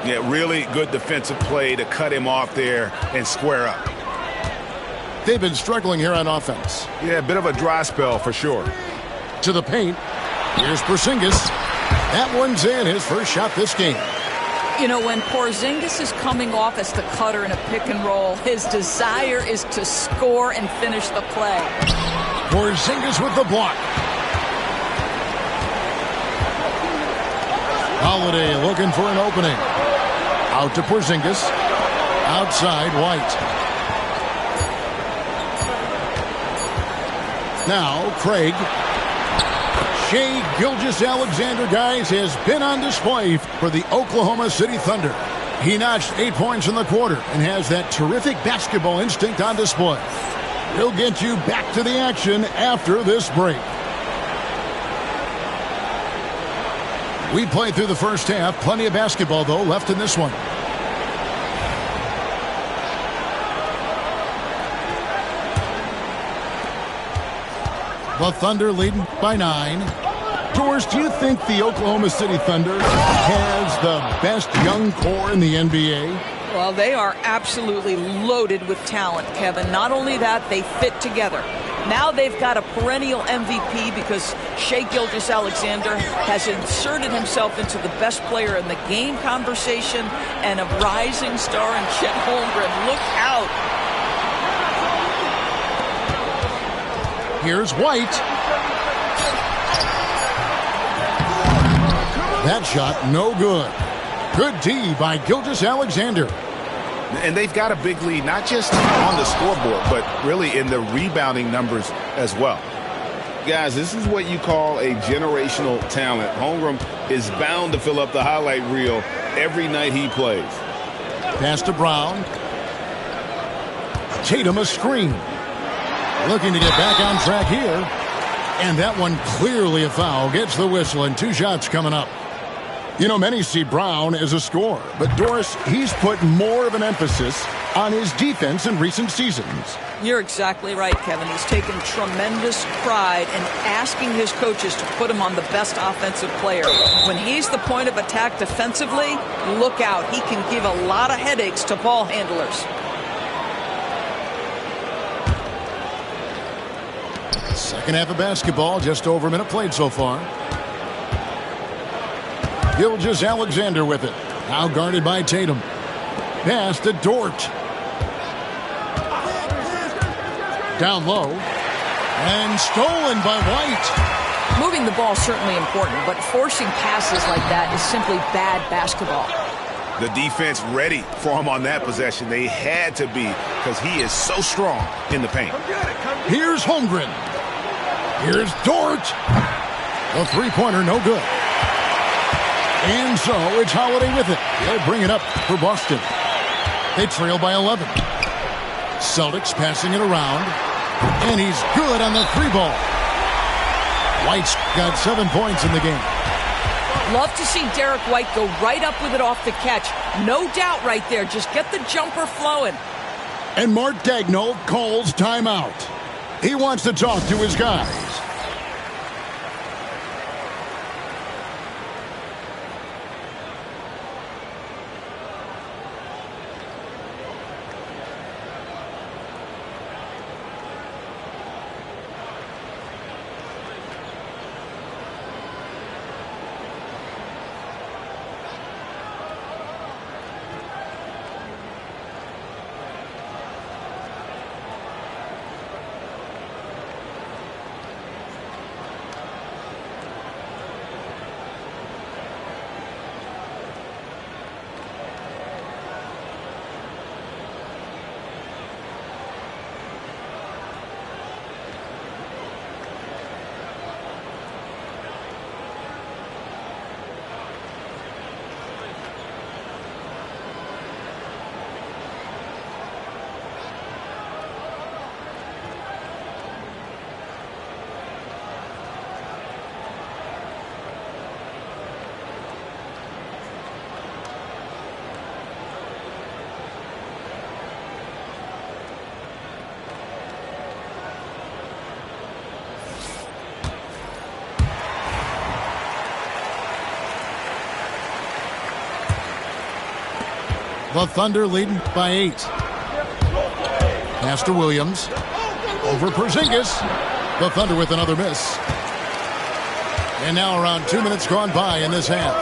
Yeah, really good defensive play to cut him off there and square up. They've been struggling here on offense. Yeah, a bit of a dry spell for sure. To the paint. Here's Porzingis. That one's in, his first shot this game. You know, when Porzingis is coming off as the cutter in a pick and roll, his desire is to score and finish the play. Porzingis with the block. Holiday looking for an opening. Out to Porzingis. Outside, White. Now, Craig. Shai Gilgeous-Alexander, guys, has been on display for the Oklahoma City Thunder. He notched 8 points in the quarter and has that terrific basketball instinct on display. He'll get you back to the action after this break. We played through the first half. Plenty of basketball, though, left in this one. The Thunder leading by 9. Doris, do you think the Oklahoma City Thunder has the best young core in the NBA? Well, they are absolutely loaded with talent, Kevin. Not only that, they fit together. Now they've got a perennial MVP because Shai Gilgeous-Alexander has inserted himself into the best player in the game conversation and a rising star in Chet Holmgren. Look out. Here's White. That shot no good. Good D by Gilgeous-Alexander. And they've got a big lead, not just on the scoreboard, but really in the rebounding numbers as well. Guys, this is what you call a generational talent. Holmgren is bound to fill up the highlight reel every night he plays. Pass to Brown. Tatum a screen. Looking to get back on track here. And that one clearly a foul. Gets the whistle and 2 shots coming up. You know, many see Brown as a scorer, but Doris, he's put more of an emphasis on his defense in recent seasons. You're exactly right, Kevin. He's taken tremendous pride in asking his coaches to put him on the best offensive player. When he's the point of attack defensively, look out. He can give a lot of headaches to ball handlers. Second half of basketball, just over a minute played so far. Gilgeous-Alexander with it. Now guarded by Tatum. Pass to Dort. Down low. And stolen by White. Moving the ball is certainly important, but forcing passes like that is simply bad basketball. The defense ready for him on that possession. They had to be because he is so strong in the paint. Here's Holmgren. Here's Dort. The three-pointer, no good. And so it's Holiday with it. They'll bring it up for Boston. They trail by 11. Celtics passing it around. And he's good on the three ball. White's got 7 points in the game. Love to see Derek White go right up with it off the catch. No doubt right there. Just get the jumper flowing. And Mark Daigneault calls timeout. He wants to talk to his guys. The Thunder leading by 8. Pass to Williams. Over Porzingis. The Thunder with another miss. And now around 2 minutes gone by in this half.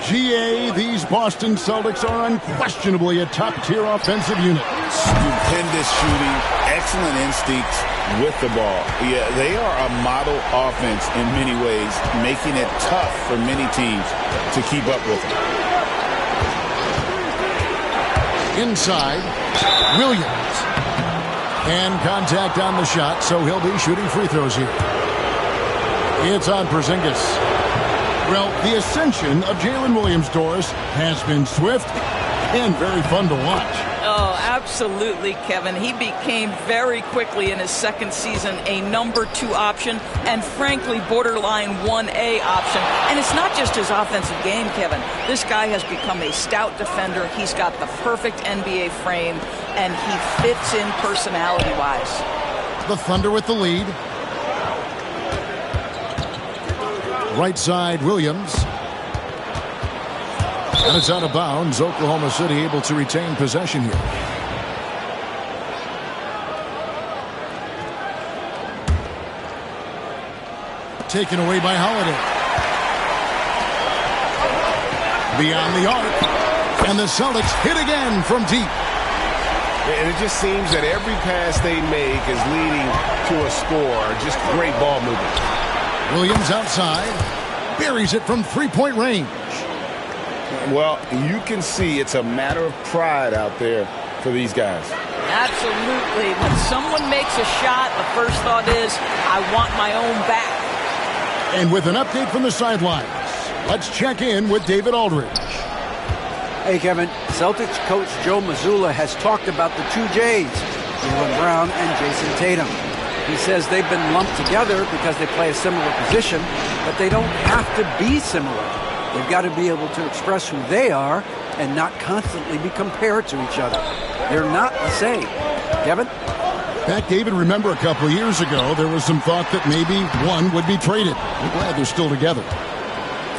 GA, these Boston Celtics are unquestionably a top-tier offensive unit. Stupendous shooting, excellent instincts with the ball. Yeah, they are a model offense in many ways, making it tough for many teams to keep up with them. Inside, Williams. And contact on the shot, so he'll be shooting free throws here. It's on Porzingis. Well, the ascension of Jalen Williams, Doris, has been swift and very fun to watch. Oh, absolutely, Kevin. He became very quickly in his second season a number 2 option and, frankly, borderline 1A option. And it's not just his offensive game, Kevin. This guy has become a stout defender. He's got the perfect NBA frame, and he fits in personality-wise. The Thunder with the lead. Right side, Williams. And it's out of bounds. Oklahoma City able to retain possession here. Taken away by Holiday. Beyond the arc. And the Celtics hit again from deep. And it just seems that every pass they make is leading to a score. Just great ball movement. Williams outside. Buries it from three-point range. Well, you can see it's a matter of pride out there for these guys. Absolutely. When someone makes a shot, the first thought is, I want my own back. And with an update from the sidelines, let's check in with David Aldridge. Hey, Kevin. Celtics coach Joe Mazzulla has talked about the two J's, Jaylen Brown and Jason Tatum. He says they've been lumped together because they play a similar position, but they don't have to be similar. They've got to be able to express who they are and not constantly be compared to each other. They're not the same. Kevin? Back, David, remember a couple of years ago, there was some thought that maybe one would be traded. I'm glad they're still together.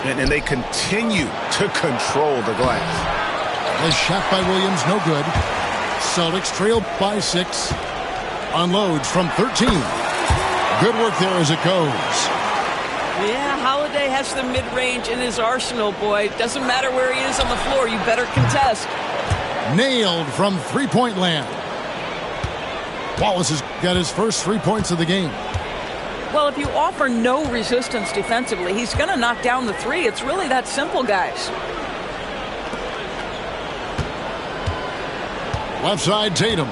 And they continue to control the glass. The shot by Williams, no good. Celtics trail by 6. Unloads from 13. Good work there as it goes. Yeah, Holiday has the mid-range in his arsenal, boy. Doesn't matter where he is on the floor. You better contest. Nailed from three-point land. Wallace has got his first 3 points of the game. Well, if you offer no resistance defensively, he's going to knock down the three. It's really that simple, guys. Left side, Tatum.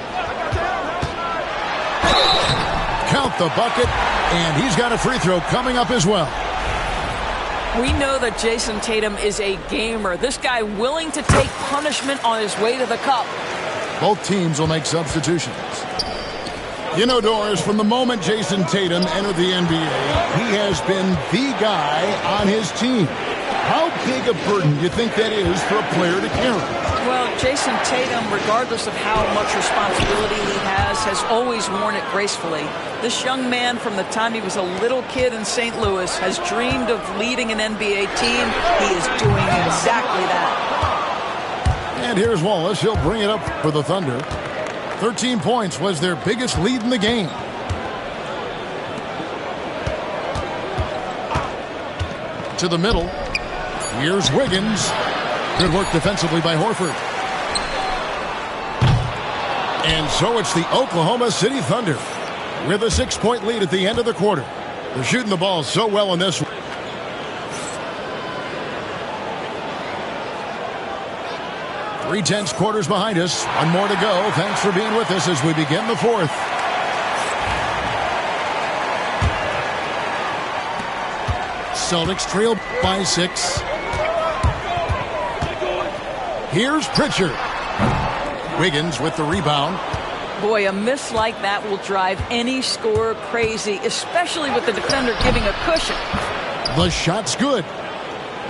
count the bucket, and he's got a free throw coming up as well. We know that Jason Tatum is a gamer. This guy willing to take punishment on his way to the cup. Both teams will make substitutions. You know, Doris, from the moment Jason Tatum entered the NBA, he has been the guy on his team. How big a burden do you think that is for a player to carry? Well, Jason Tatum, regardless of how much responsibility he has always worn it gracefully. This young man, from the time he was a little kid in St. Louis, has dreamed of leading an NBA team. He is doing exactly that. And here's Wallace. He'll bring it up for the Thunder. 13 points was their biggest lead in the game. To the middle. Here's Wiggins. Good work defensively by Horford. And so it's the Oklahoma City Thunder with a 6-point lead at the end of the quarter. They're shooting the ball so well in this one. 3/10 quarters behind us. One more to go. Thanks for being with us as we begin the fourth. Celtics trail by 6. Here's Pritchard. Wiggins with the rebound. Boy, a miss like that will drive any scorer crazy, especially with the defender giving a cushion. The shot's good.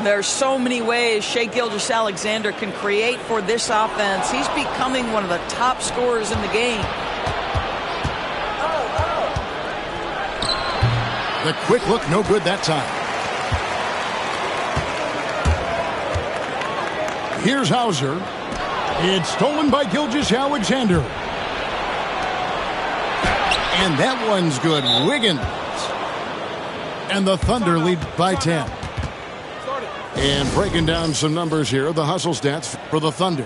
There's so many ways Shai Gilgeous-Alexander can create for this offense. He's becoming one of the top scorers in the game. The quick look, no good that time. Here's Hauser. It's stolen by Gilgeous-Alexander. And that one's good. Wiggins. And the Thunder lead by 10. And breaking down some numbers here, the hustle stats for the Thunder.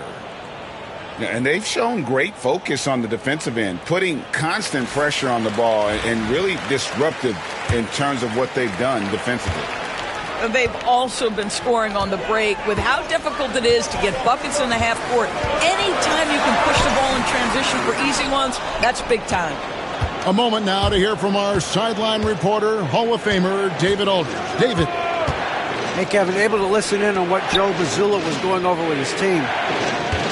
And they've shown great focus on the defensive end, putting constant pressure on the ball and really disruptive in terms of what they've done defensively. They've also been scoring on the break. With how difficult it is to get buckets in the half court, anytime you can push the ball in transition for easy ones, that's big time. A moment now to hear from our sideline reporter, Hall of Famer David Aldridge. David. Hey, Kevin, able to listen in on what Joe Mazzulla was going over with his team.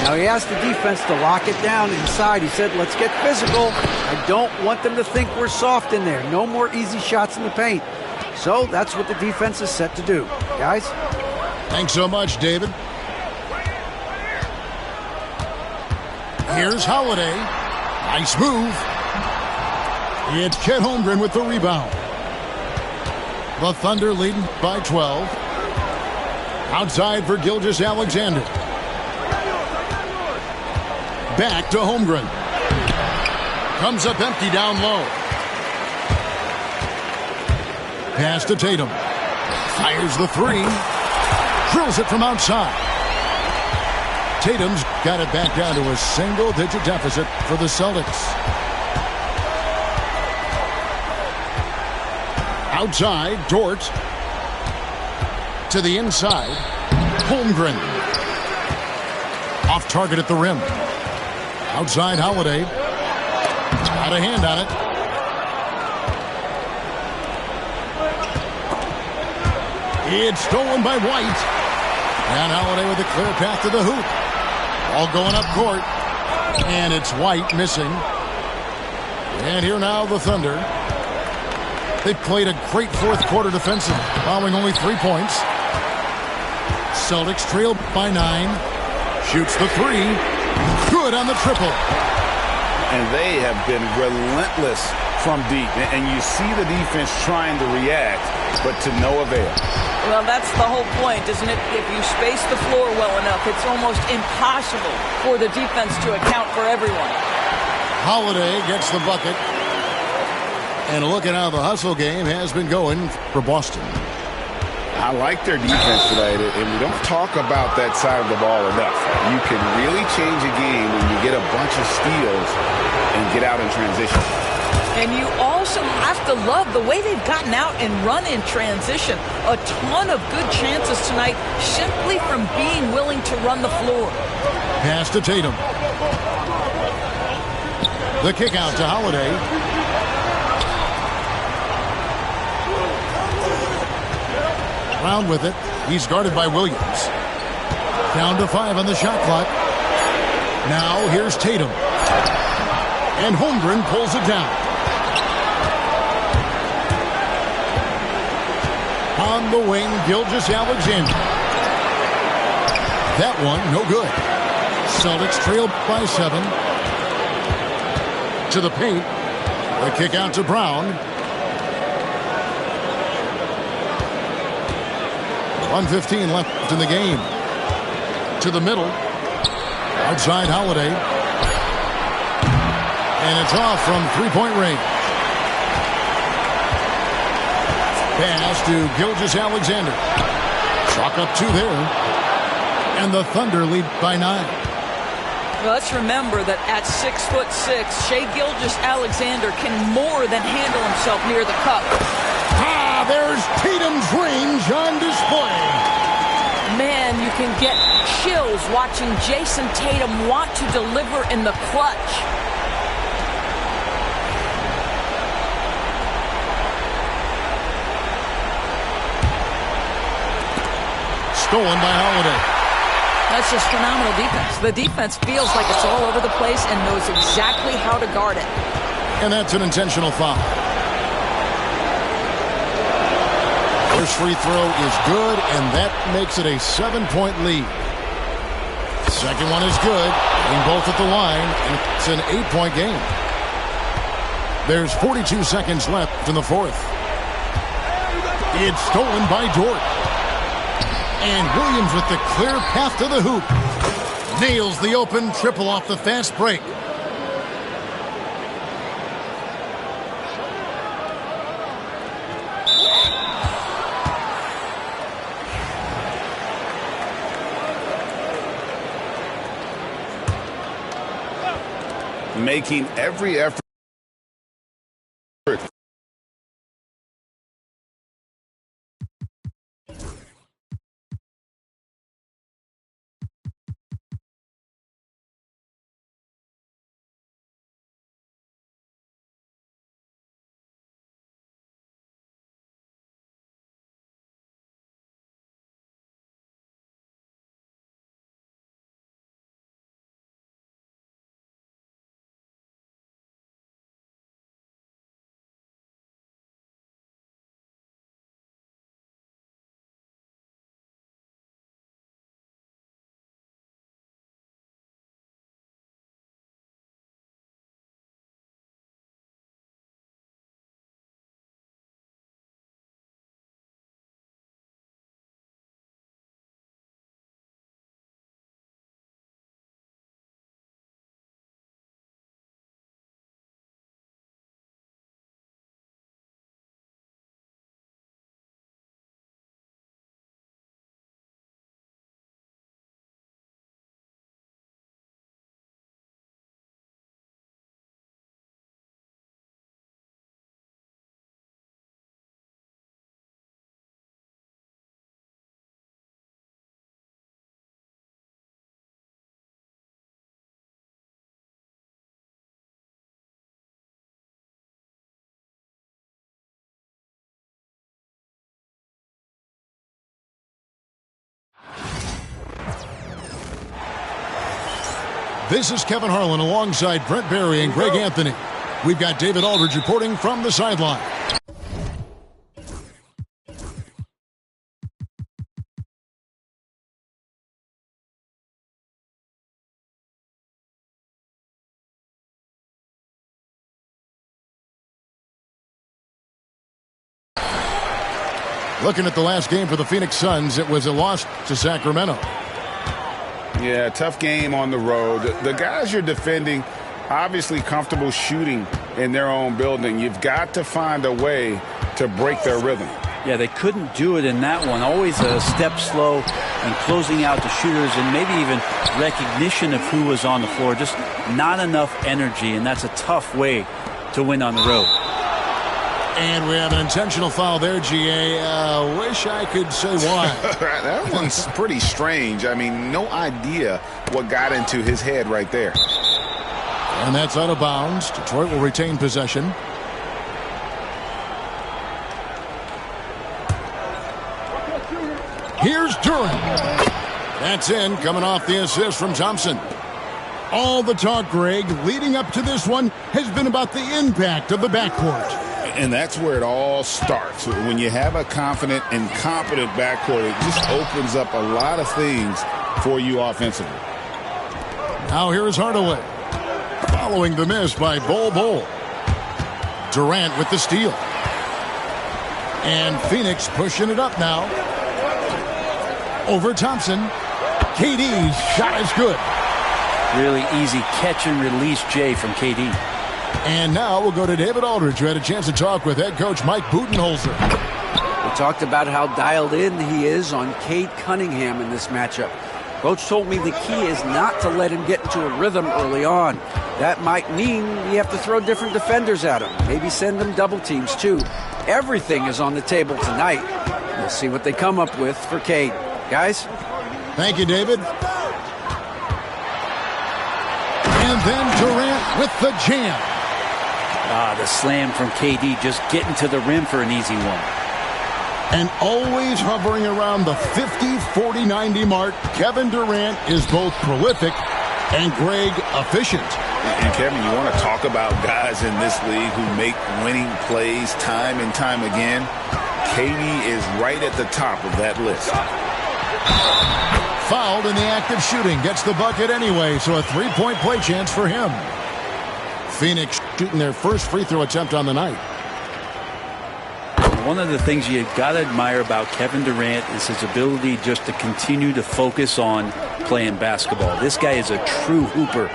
Now, he asked the defense to lock it down inside. He said, let's get physical. I don't want them to think we're soft in there. No more easy shots in the paint. So that's what the defense is set to do. Guys? Thanks so much, David. Here's Holiday. Nice move. It's Chet Holmgren with the rebound. The Thunder leading by 12. Outside for Gilgeous-Alexander. Back to Holmgren. Comes up empty down low. Pass to Tatum. Fires the 3. Drills it from outside. Tatum's got it back down to a single-digit deficit for the Celtics. Outside, Dort. To the inside. Holmgren. Off target at the rim. Outside, Holiday. Got a hand on it. It's stolen by White. And Holiday with a clear path to the hoop. All going up court. And it's White missing. And here now the Thunder. They played a great fourth quarter defensively, allowing only 3 points. Celtics trail by 9. Shoots the 3. Good on the triple. And they have been relentless from deep. And you see the defense trying to react, but to no avail. Well, that's the whole point, isn't it? If you space the floor well enough, it's almost impossible for the defense to account for everyone. Holiday gets the bucket. And look at how the hustle game has been going for Boston. I like their defense tonight, and we don't talk about that side of the ball enough. You can really change a game when you get a bunch of steals and get out in transition. And you also have to love the way they've gotten out and run in transition. A ton of good chances tonight simply from being willing to run the floor. Pass to Tatum. The kick out to Holiday. Brown with it. He's guarded by Williams. Down to 5 on the shot clock. Now here's Tatum. And Holmgren pulls it down. On the wing, Gilgeous-Alexander. That one, no good. Celtics trail by 7. To the paint. The kick out to Brown. 1:15 left in the game. To the middle. Outside Holiday. And it's off from three-point range. Pass to Gilgeous-Alexander. Chalk up 2 there. And the Thunder lead by 9. Well, let's remember that at 6'6", Shai Gilgeous-Alexander can more than handle himself near the cup. Ah, there's Tatum's range on display. Man, you can get chills watching Jason Tatum want to deliver in the clutch. Stolen by Holiday. That's just phenomenal defense. The defense feels like it's all over the place and knows exactly how to guard it. And that's an intentional foul. First free throw is good, and that makes it a 7-point lead. Second one is good, getting both at the line, and it's an 8-point game. There's 42 seconds left in the fourth. It's stolen by Dort. And Williams with the clear path to the hoop. Nails the open triple off the fast break. Making every effort. This is Kevin Harlan alongside Brent Barry and Greg Anthony. We've got David Aldridge reporting from the sideline. Looking at the last game for the Phoenix Suns, it was a loss to Sacramento. Yeah, tough game on the road. The guys you're defending, obviously comfortable shooting in their own building. You've got to find a way to break their rhythm. Yeah, they couldn't do it in that one. Always a step slow and closing out the shooters and maybe even recognition of who was on the floor. Just not enough energy, and that's a tough way to win on the road. And we have an intentional foul there, GA. Wish I could say why. That one's pretty strange. I mean, no idea what got into his head right there. And that's out of bounds. Detroit will retain possession. Here's Durant. That's in, coming off the assist from Thompson. All the talk, Greg, leading up to this one has been about the impact of the backcourt. And that's where it all starts. When you have a confident and competent backcourt, it just opens up a lot of things for you offensively. Now here's Hardaway. Following the miss by Bol. Durant with the steal. And Phoenix pushing it up now. Over Thompson. KD's shot is good. Really easy catch and release, Jay, from KD. And now we'll go to David Aldridge, who had a chance to talk with head coach Mike Budenholzer. We talked about how dialed in he is on Cade Cunningham in this matchup. Coach told me the key is not to let him get into a rhythm early on. That might mean you have to throw different defenders at him. Maybe send him double teams, too. Everything is on the table tonight. We'll see what they come up with for Cade. Guys? Thank you, David. And then Durant with the jam. The slam from KD, just getting to the rim for an easy one. And always hovering around the 50, 40, 90 mark, Kevin Durant is both prolific and, Greg, efficient. And Kevin, you want to talk about guys in this league who make winning plays time and time again? KD is right at the top of that list. Fouled in the act of shooting. Gets the bucket anyway, so a three-point play chance for him. Phoenix shooting their first free throw attempt on the night. One of the things you got to admire about Kevin Durant is his ability just to continue to focus on playing basketball. This guy is a true hooper.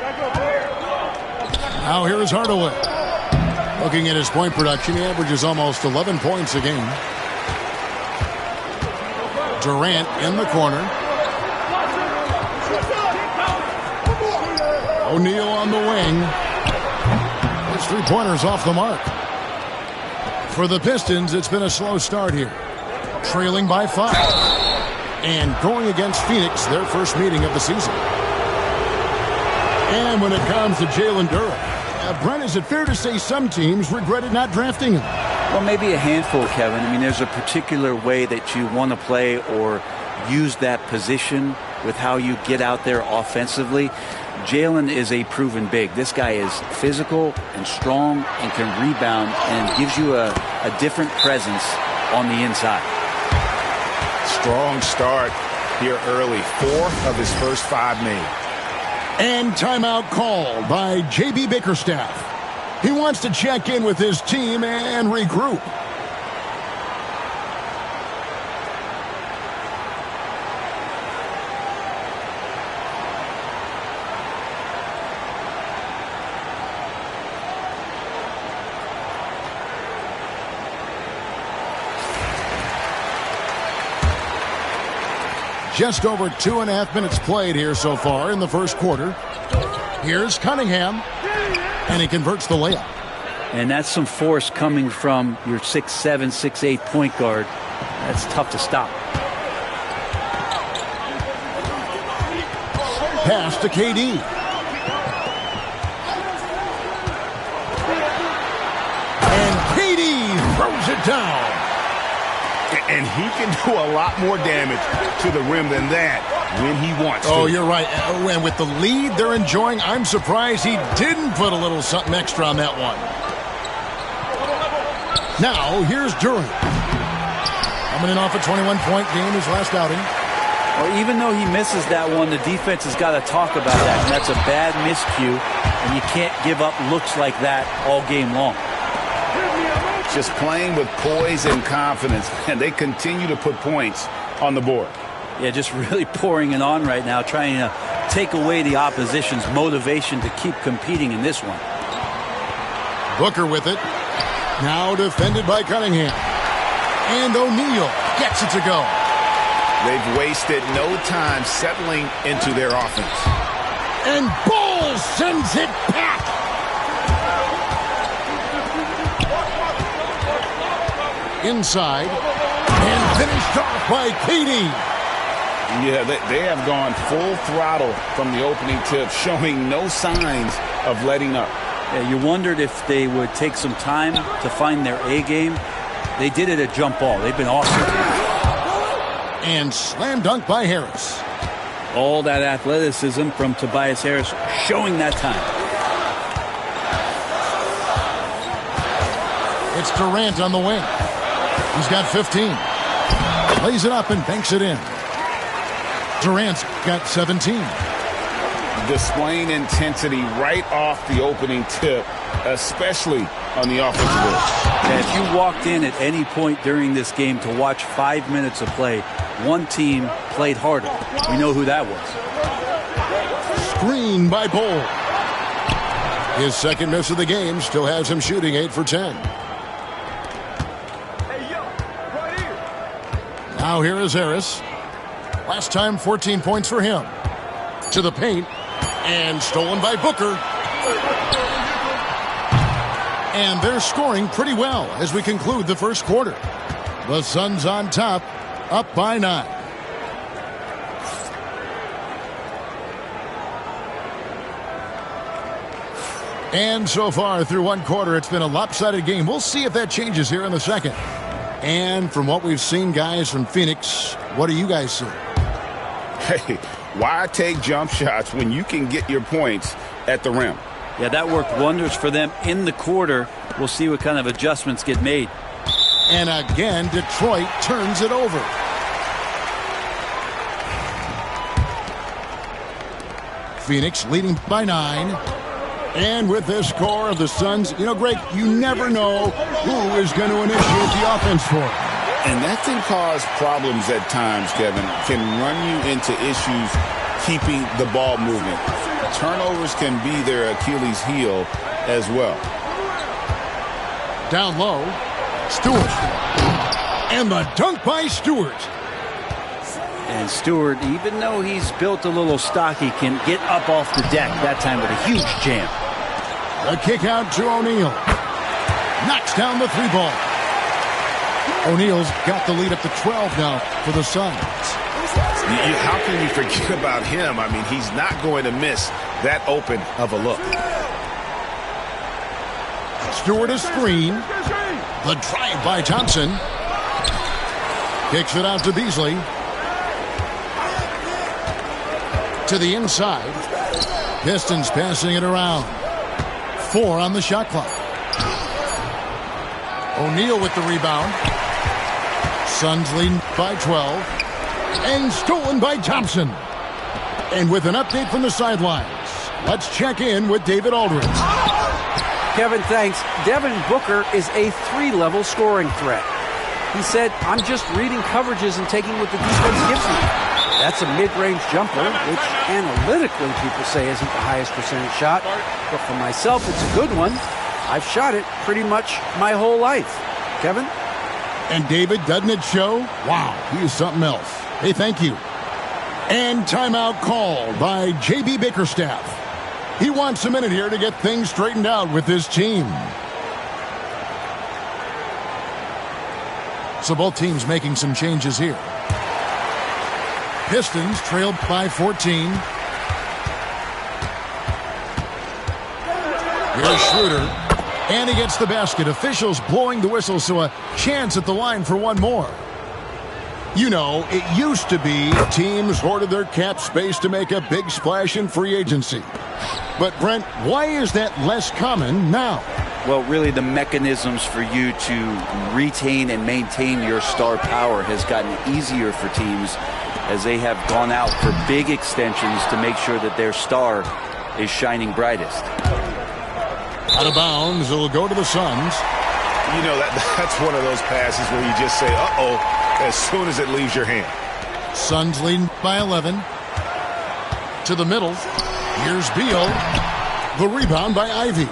Now here is Hardaway. Looking at his point production, he averages almost 11 points a game. Durant in the corner. O'Neal on the wing. His three-pointers off the mark. For the Pistons, it's been a slow start here. Trailing by 5. And going against Phoenix, their first meeting of the season. And when it comes to Jalen Duren, Brent, is it fair to say some teams regretted not drafting him? Well, maybe a handful, Kevin. I mean, there's a particular way that you want to play or use that position with how you get out there offensively. Jalen is a proven big. This guy is physical and strong and can rebound and gives you a different presence on the inside. Strong start here early. 4 of his first 5 made. And timeout called by J.B. Bickerstaff. He wants to check in with his team and regroup. Just over 2.5 minutes played here so far in the first quarter. Here's Cunningham, and he converts the layup. And that's some force coming from your 6'7", 6'8" point guard. That's tough to stop. Pass to KD. And KD throws it down. And he can do a lot more damage to the rim than that when he wants to. Oh, you're right. And with the lead they're enjoying, I'm surprised he didn't put a little something extra on that one. Now, here's Durant. Coming in off a 21-point game, his last outing. Well, even though he misses that one, the defense has got to talk about that. And that's a bad miscue, and you can't give up looks like that all game long. Just playing with poise and confidence, and they continue to put points on the board. Yeah, just really pouring it on right now, trying to take away the opposition's motivation to keep competing in this one. Booker with it. Now defended by Cunningham. And O'Neal gets it to go. They've wasted no time settling into their offense. And Ball sends it back. Inside, and finished off by KD. Yeah, they have gone full throttle from the opening tip, showing no signs of letting up. Yeah, you wondered if they would take some time to find their A game. They did it at jump ball. They've been awesome. And slam dunk by Harris. All that athleticism from Tobias Harris showing that time. It's Durant on the wing. He's got 15. Lays it up and banks it in. Durant's got 17. Displaying intensity right off the opening tip, especially on the offensive end. And if you walked in at any point during this game to watch 5 minutes of play, one team played harder. We know who that was. Screen by Bol. His second miss of the game still has him shooting 8 for 10. Now here is Harris. Last time 14 points for him. To the paint. And stolen by Booker. And they're scoring pretty well as we conclude the first quarter. The Suns on top, up by 9. And so far through one quarter, it's been a lopsided game. We'll see if that changes here in the second. And from what we've seen, guys, from Phoenix, what do you guys see? Hey, why take jump shots when you can get your points at the rim? Yeah, that worked wonders for them in the quarter. We'll see what kind of adjustments get made. And again, Detroit turns it over. Phoenix leading by 9. And with this score of the Suns, you know, Greg, you never know who is going to initiate the offense for it. And that can cause problems at times, Kevin. Can run you into issues keeping the ball moving. Turnovers can be their Achilles heel as well. Down low, Stewart. And the dunk by Stewart. And Stewart, even though he's built a little stocky, can get up off the deck, that time with a huge jam. A kick out to O'Neal. Knocks down the 3 ball. O'Neal's got the lead up to 12 now for the Suns. How can you forget about him? I mean, he's not going to miss that open of a look. Stewart a screen. The drive by Thompson. Kicks it out to Beasley. To the inside. Pistons passing it around. 4 on the shot clock. O'Neal with the rebound. Suns leading by 12. And stolen by Thompson. And with an update from the sidelines, let's check in with David Aldridge. Kevin, thanks. Devin Booker is a 3-level scoring threat. He said, I'm just reading coverages and taking what the defense gives me. That's a mid-range jumper, which analytically people say isn't the highest percentage shot. But for myself, it's a good one. I've shot it pretty much my whole life. Kevin? And David, doesn't it show? Wow, he is something else. Hey, thank you. And timeout called by J.B. Bickerstaff. He wants a minute here to get things straightened out with his team. So both teams making some changes here. Pistons trailed by 14. Here's Schroeder. And he gets the basket. Officials blowing the whistle, so a chance at the line for one more. You know, it used to be teams hoarded their cap space to make a big splash in free agency. But, Brent, why is that less common now? Well, really the mechanisms for you to retain and maintain your star power has gotten easier for teams as they have gone out for big extensions to make sure that their star is shining brightest. Out of bounds, it'll go to the Suns. You know, that's one of those passes where you just say, uh-oh, as soon as it leaves your hand. Suns leading by 11. To the middle. Here's Beal. The rebound by Ivy.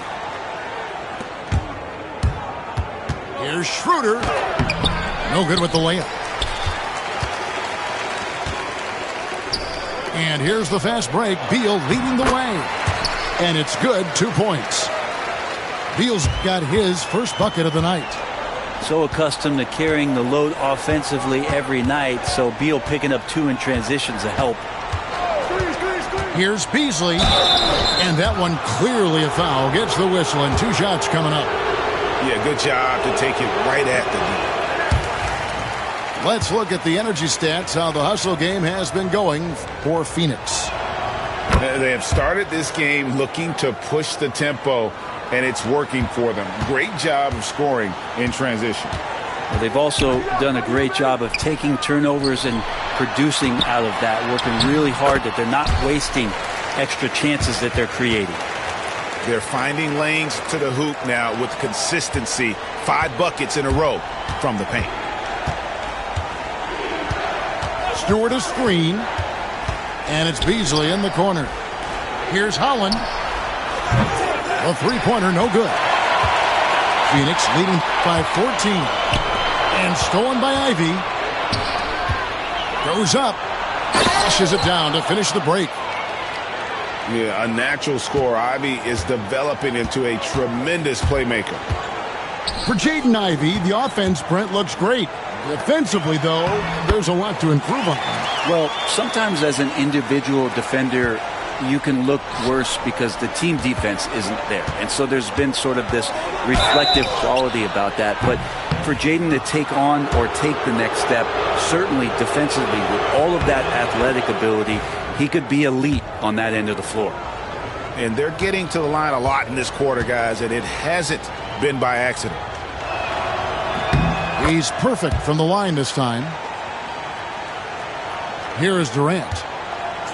Here's Schroeder. No good with the layup. And here's the fast break. Beal leading the way. And it's good, 2 points. Beal's got his first bucket of the night. So accustomed to carrying the load offensively every night, so Beal picking up 2 in transition's a help. Here's Beasley. And that one clearly a foul. Gets the whistle and 2 shots coming up. Yeah, good job to take it right at the Let's look at the energy stats, how the hustle game has been going for Phoenix. They have started this game looking to push the tempo, and it's working for them. Great job of scoring in transition. Well, they've also done a great job of taking turnovers and producing out of that, working really hard that they're not wasting extra chances that they're creating. They're finding lanes to the hoop now with consistency. 5 buckets in a row from the paint. Stewart a screen, and it's Beasley in the corner. Here's Holland. A three-pointer, no good. Phoenix leading by 14. And stolen by Ivy. Goes up. Dashes it down to finish the break. Yeah, a natural scorer. Ivy is developing into a tremendous playmaker. For Jaden Ivey, the offense, Brent, looks great. Defensively, though, there's a lot to improve on. Well, sometimes as an individual defender, you can look worse because the team defense isn't there. And so there's been sort of this reflective quality about that. But for Jaden to take on or take the next step, certainly defensively, with all of that athletic ability, he could be elite on that end of the floor. And they're getting to the line a lot in this quarter, guys, and it hasn't been by accident. He's perfect from the line this time. Here is Durant.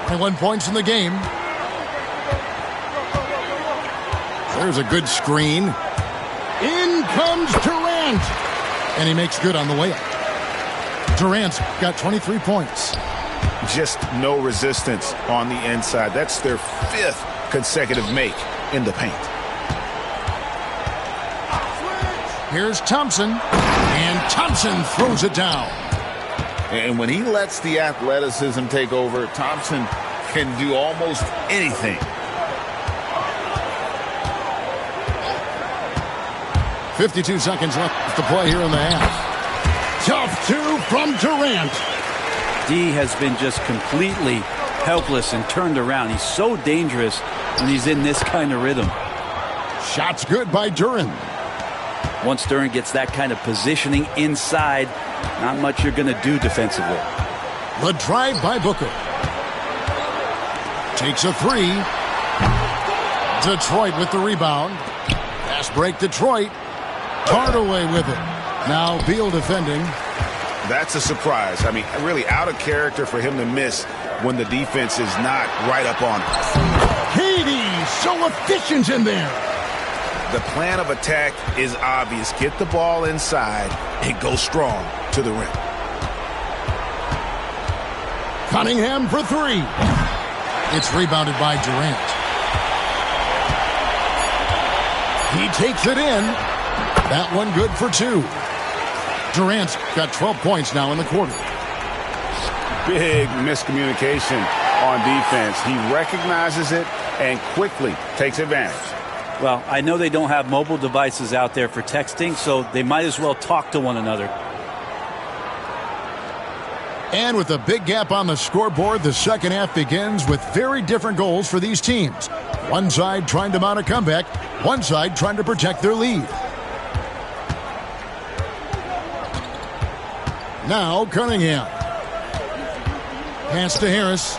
21 points in the game. There's a good screen. In comes Durant. And he makes good on the way up. Durant's got 23 points. Just no resistance on the inside. That's their 5th consecutive make in the paint. Here's Thompson. And Thompson throws it down. And when he lets the athleticism take over, Thompson can do almost anything. 52 seconds left to play here in the half. Tough 2 from Durant. D has been just completely helpless and turned around. He's so dangerous when he's in this kind of rhythm. Shots good by Duren. Once Duren gets that kind of positioning inside, not much you're going to do defensively. The drive by Booker. Takes a 3. Detroit with the rebound. Fast break Detroit. Hardaway with it. Now Beal defending. That's a surprise. I mean, really out of character for him to miss when the defense is not right up on him. Katie, so efficient in there. The plan of attack is obvious. Get the ball inside and go strong to the rim. Cunningham for 3. It's rebounded by Durant. He takes it in. That one good for 2. Durant's got 12 points now in the quarter. Big miscommunication on defense. He recognizes it and quickly takes advantage. Well, I know they don't have mobile devices out there for texting, so they might as well talk to one another. And with a big gap on the scoreboard, the second half begins with very different goals for these teams. One side trying to mount a comeback, one side trying to protect their lead. Now Cunningham. Pass to Harris.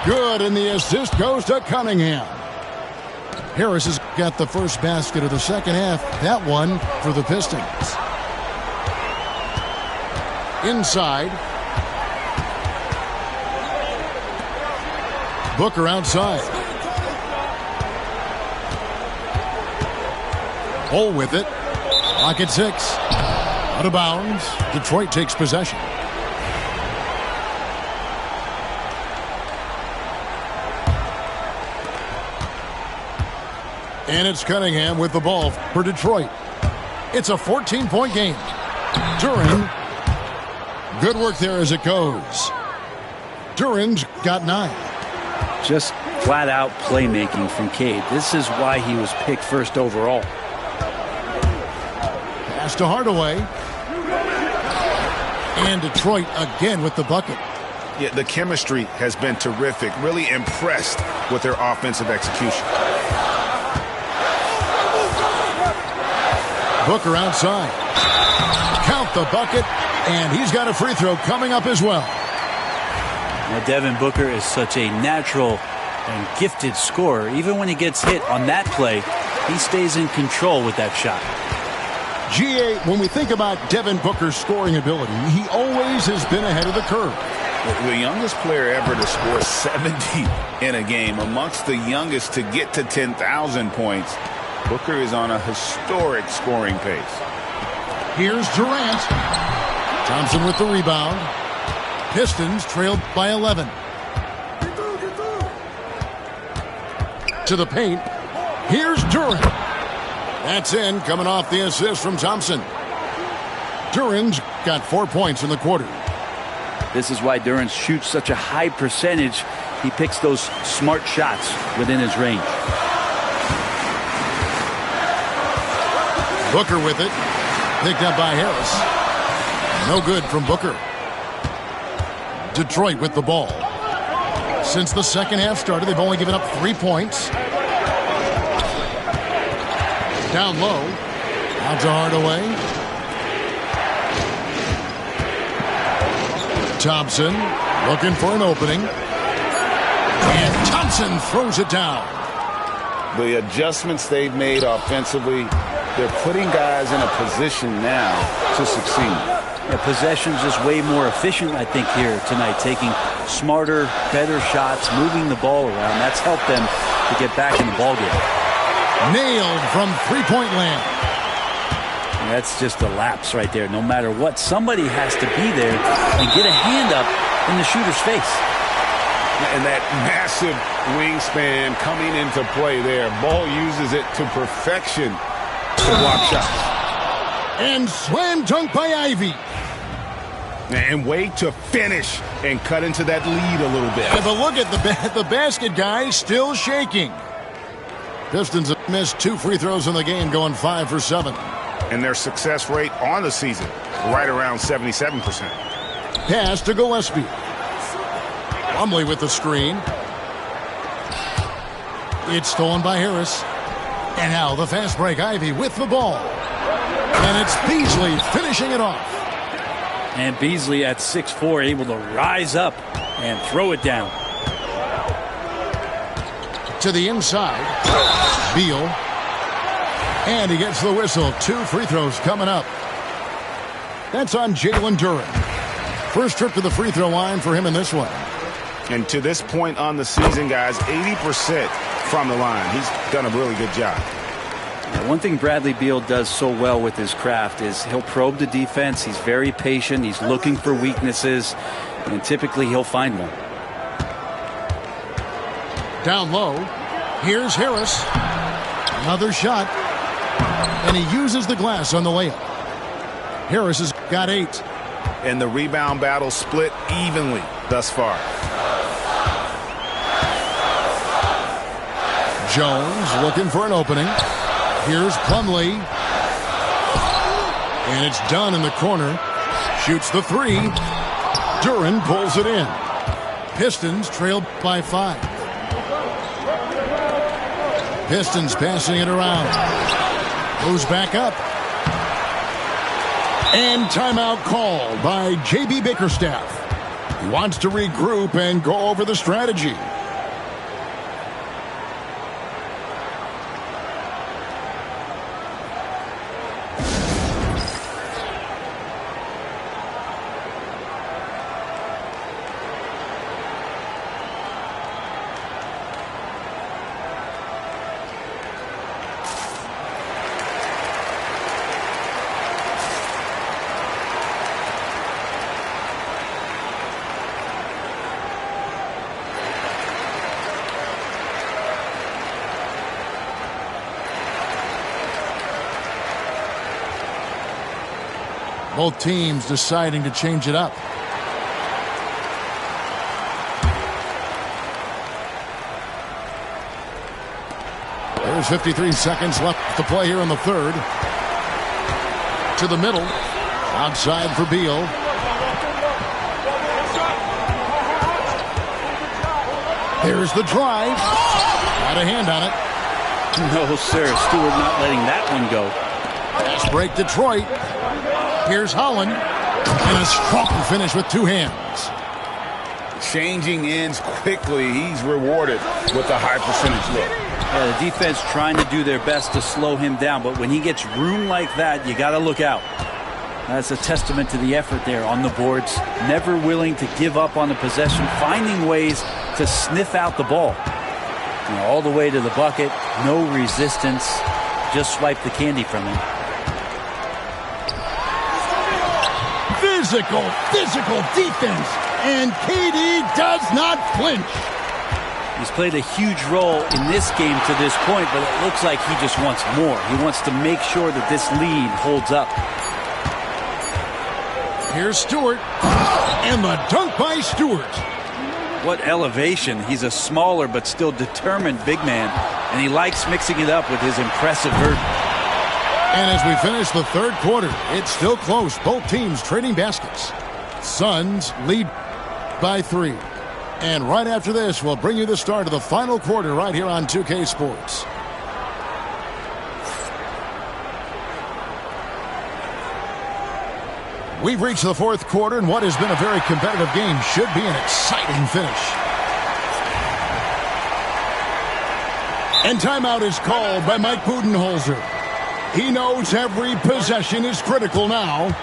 Good, and the assist goes to Cunningham. Harris has got the first basket of the second half. That one for the Pistons. Inside. Booker outside. Hole with it. Lock at 6. Out of bounds. Detroit takes possession. And it's Cunningham with the ball for Detroit. It's a 14-point game. Duren. Good work there as it goes. Duren's got 9. Just flat-out playmaking from Cade. This is why he was picked first overall. Pass to Hardaway. And Detroit again with the bucket. Yeah, the chemistry has been terrific. Really impressed with their offensive execution. Booker outside. Count the bucket. And he's got a free throw coming up as well. Now, Devin Booker is such a natural and gifted scorer. Even when he gets hit on that play, he stays in control with that shot. GA, when we think about Devin Booker's scoring ability, he always has been ahead of the curve. The youngest player ever to score 70 in a game, amongst the youngest to get to 10,000 points. Booker is on a historic scoring pace. Here's Durant. Thompson with the rebound. Pistons trailed by 11. To the paint. Here's Durant. That's in, coming off the assist from Thompson. Durant's got 4 points in the quarter. This is why Durant shoots such a high percentage. He picks those smart shots within his range. Booker with it. Picked up by Harris. No good from Booker. Detroit with the ball. Since the second half started, they've only given up 3 points. Down low. Out to Hardaway. Thompson looking for an opening. And Thompson throws it down. The adjustments they've made offensively, they're putting guys in a position now to succeed. Yeah, possession's just way more efficient, I think, here tonight. Taking smarter, better shots, moving the ball around. That's helped them to get back in the ballgame. Nailed from three-point land. That's just a lapse right there. No matter what, somebody has to be there and get a hand up in the shooter's face. And that massive wingspan coming into play there. Ball uses it to perfection to block shots. And slam dunk by Ivy. And wait to finish and cut into that lead a little bit. Yeah, but look at the basket guy still shaking. Pistons have missed 2 free throws in the game, going 5 for 7. And their success rate on the season, right around 77%. Pass to Gillespie. Plumlee with the screen. It's stolen by Harris. And now the fast break. Ivy with the ball. And it's Beasley finishing it off. And Beasley at 6'4", able to rise up and throw it down. To the inside. Beal. And he gets the whistle. 2 free throws coming up. That's on Jalen Duren. First trip to the free throw line for him in this one. And to this point on the season, guys, 80% from the line. He's done a really good job. One thing Bradley Beal does so well with his craft is he'll probe the defense. He's very patient. He's looking for weaknesses, and typically he'll find one. Down low. Here's Harris. Another shot. And he uses the glass on the layup. Harris has got 8. And the rebound battle split evenly thus far. Jones looking for an opening. Here's Plumlee. And it's done in the corner. Shoots the 3. Duren pulls it in. Pistons trailed by 5. Pistons passing it around. Goes back up. And timeout called by J.B. Bickerstaff. He wants to regroup and go over the strategy. Both teams deciding to change it up. There's 53 seconds left to play here in the third. To the middle. Outside for Beal. Here's the drive. Got a hand on it. No, sir. Stewart not letting that one go. Fast break Detroit. Here's Holland. And a strong finish with two hands. Changing ends quickly. He's rewarded with a high percentage look. Yeah, the defense trying to do their best to slow him down, but when he gets room like that, you got to look out. That's a testament to the effort there on the boards. Never willing to give up on the possession, finding ways to sniff out the ball. You know, all the way to the bucket, no resistance, just swipe the candy from him. Physical defense, and KD does not flinch. He's played a huge role in this game to this point, but it looks like he just wants more. He wants to make sure that this lead holds up. Here's Stewart, and the dunk by Stewart. What elevation. He's a smaller but still determined big man, and he likes mixing it up with his impressive vert. And as we finish the third quarter, it's still close. Both teams trading baskets. Suns lead by 3. And right after this, we'll bring you the start of the final quarter right here on 2K Sports. We've reached the fourth quarter, and what has been a very competitive game should be an exciting finish. And timeout is called by Mike Budenholzer. He knows every possession is critical now.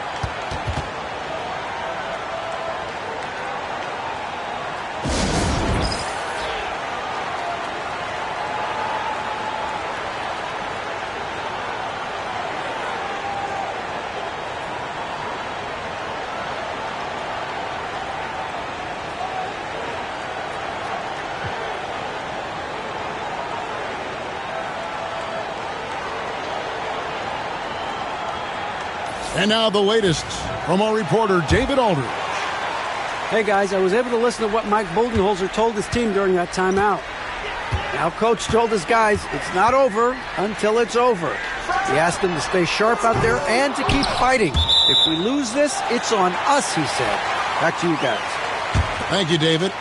And now the latest from our reporter, David Aldridge. Hey, guys, I was able to listen to what Mike Budenholzer told his team during that timeout. Now, Coach told his guys it's not over until it's over. He asked them to stay sharp out there and to keep fighting. If we lose this, it's on us, he said. Back to you guys. Thank you, David.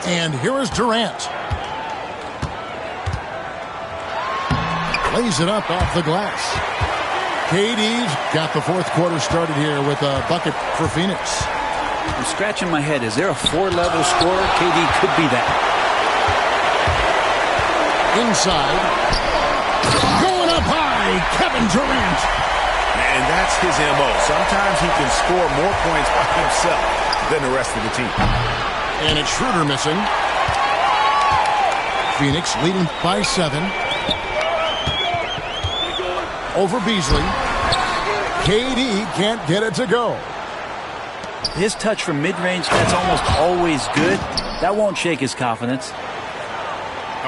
And here is Durant. Lays it up off the glass. KD's got the fourth quarter started here with a bucket for Phoenix. I'm scratching my head. Is there a 4-level scorer? KD could be that. Inside. Going up high, Kevin Durant. And that's his MO. Sometimes he can score more points by himself than the rest of the team. And it's Schroeder missing. Phoenix leading by 7. Over Beasley. KD can't get it to go. His touch from mid-range, that's almost always good. That won't shake his confidence.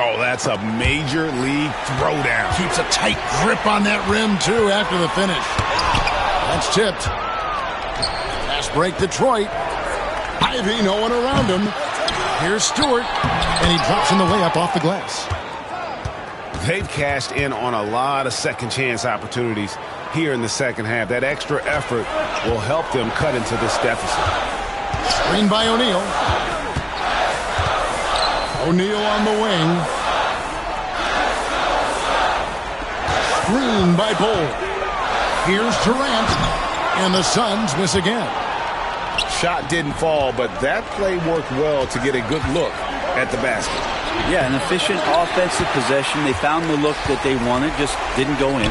Oh, that's a major league throwdown. Keeps a tight grip on that rim, too, after the finish. That's tipped. Fast break, Detroit. Ivy, no one around him. Here's Stewart, and he drops in the layup off the glass. They've cashed in on a lot of second chance opportunities here in the second half. That extra effort will help them cut into this deficit. Screen by O'Neal. O'Neal on the wing. Screen by Bull. Here's Durant. And the Suns miss again. Shot didn't fall, but that play worked well to get a good look at the basket. Yeah, an efficient offensive possession. They found the look that they wanted, just didn't go in.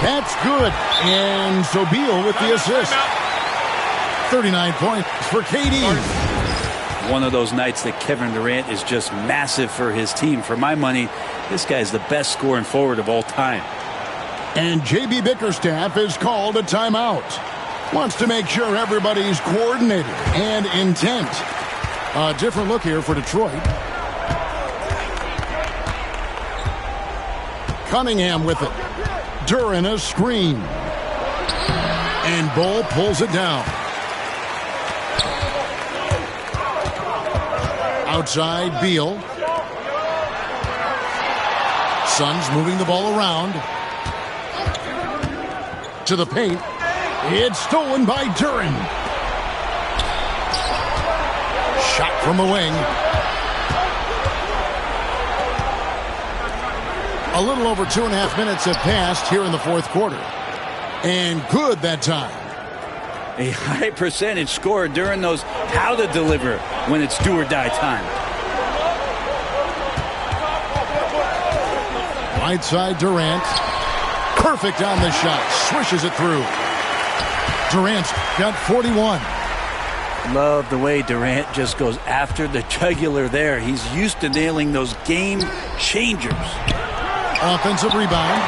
That's good. And so Beal with the assist. 39 points for KD. One of those nights that Kevin Durant is just massive for his team. For my money, this guy is the best scoring forward of all time. And J.B. Bickerstaff is called a timeout. Wants to make sure everybody's coordinated and intent. A different look here for Detroit. Cunningham with it. Duran a screen. And Bull pulls it down. Outside, Beal. Suns moving the ball around. To the paint. It's stolen by Duran. Shot from the wing. A little over 2.5 minutes have passed here in the fourth quarter. And good that time. A high percentage scorer during those how to deliver when it's do or die time. Right side Durant. Perfect on the shot. Swishes it through. Durant's got 41. Love the way Durant just goes after the jugular there. He's used to nailing those game changers. Offensive rebound.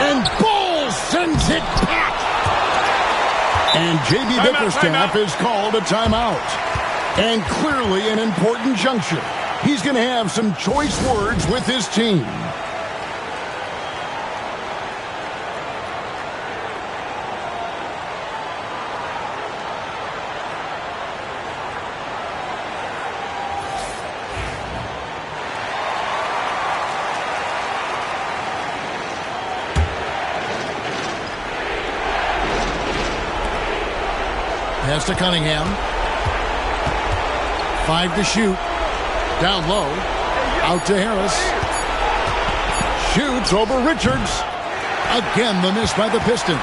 And Bull sends it back. And J.B. Bickerstaff is called a timeout. And clearly an important juncture. He's going to have some choice words with his team. Pass to Cunningham. 5 to shoot. Down low. Out to Harris. Shoots over Richards. Again, the miss by the Pistons.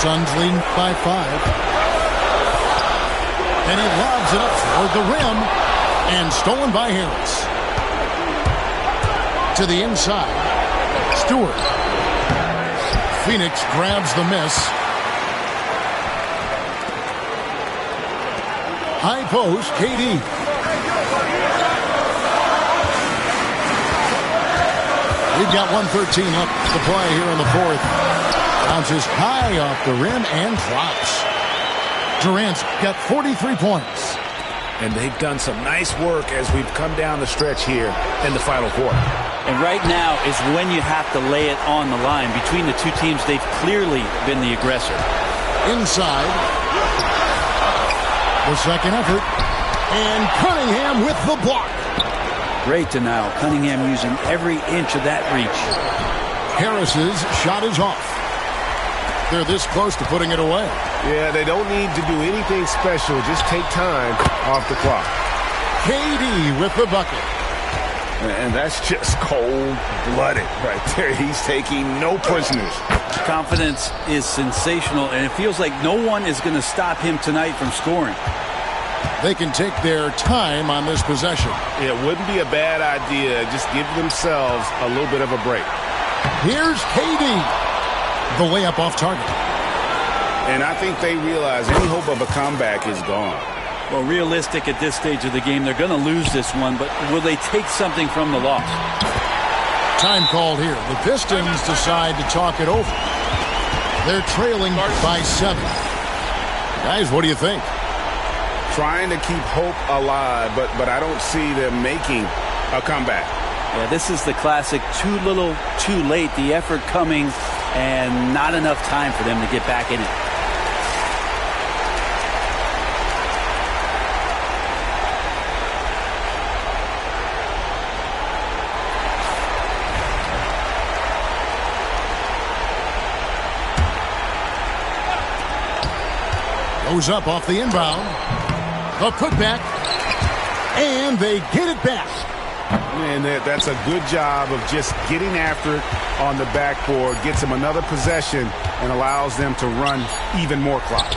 Suns lead by 5. And he lobs it up toward the rim. And stolen by Harris. To the inside. Stewart. Phoenix grabs the miss. High post, KD. We've got 1:13 left to play here in the fourth. Bounces high off the rim and drops. Durant's got 43 points. And they've done some nice work as we've come down the stretch here in the final quarter. And right now is when you have to lay it on the line. Between the two teams, they've clearly been the aggressor. Inside. The second effort. And Cunningham with the block. Great denial. Cunningham using every inch of that reach. Harris's shot is off. They're this close to putting it away. Yeah, they don't need to do anything special. Just take time off the clock. KD with the bucket. And that's just cold-blooded right there. He's taking no prisoners. Confidence is sensational, and it feels like no one is going to stop him tonight from scoring. They can take their time on this possession. It wouldn't be a bad idea. Just give themselves a little bit of a break. Here's KD. The layup off target. And I think they realize any hope of a comeback is gone. Well, realistic at this stage of the game, they're going to lose this one, but will they take something from the loss? Time called here. The Pistons decide to talk it over. They're trailing by 7. Guys, what do you think? Trying to keep hope alive, but I don't see them making a comeback. Yeah, this is the classic too little, too late. The effort coming and not enough time for them to get back in it. Goes up off the inbound. The putback. And they get it back. And that's a good job of just getting after it on the backboard. Gets them another possession and allows them to run even more clock.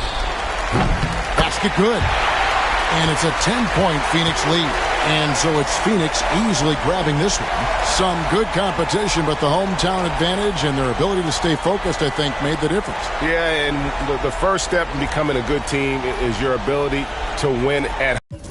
Basket good. And it's a 10-point Phoenix lead. And so it's Phoenix easily grabbing this one. Some good competition, but the hometown advantage and their ability to stay focused, I think, made the difference. Yeah, and the first step in becoming a good team is your ability to win at home.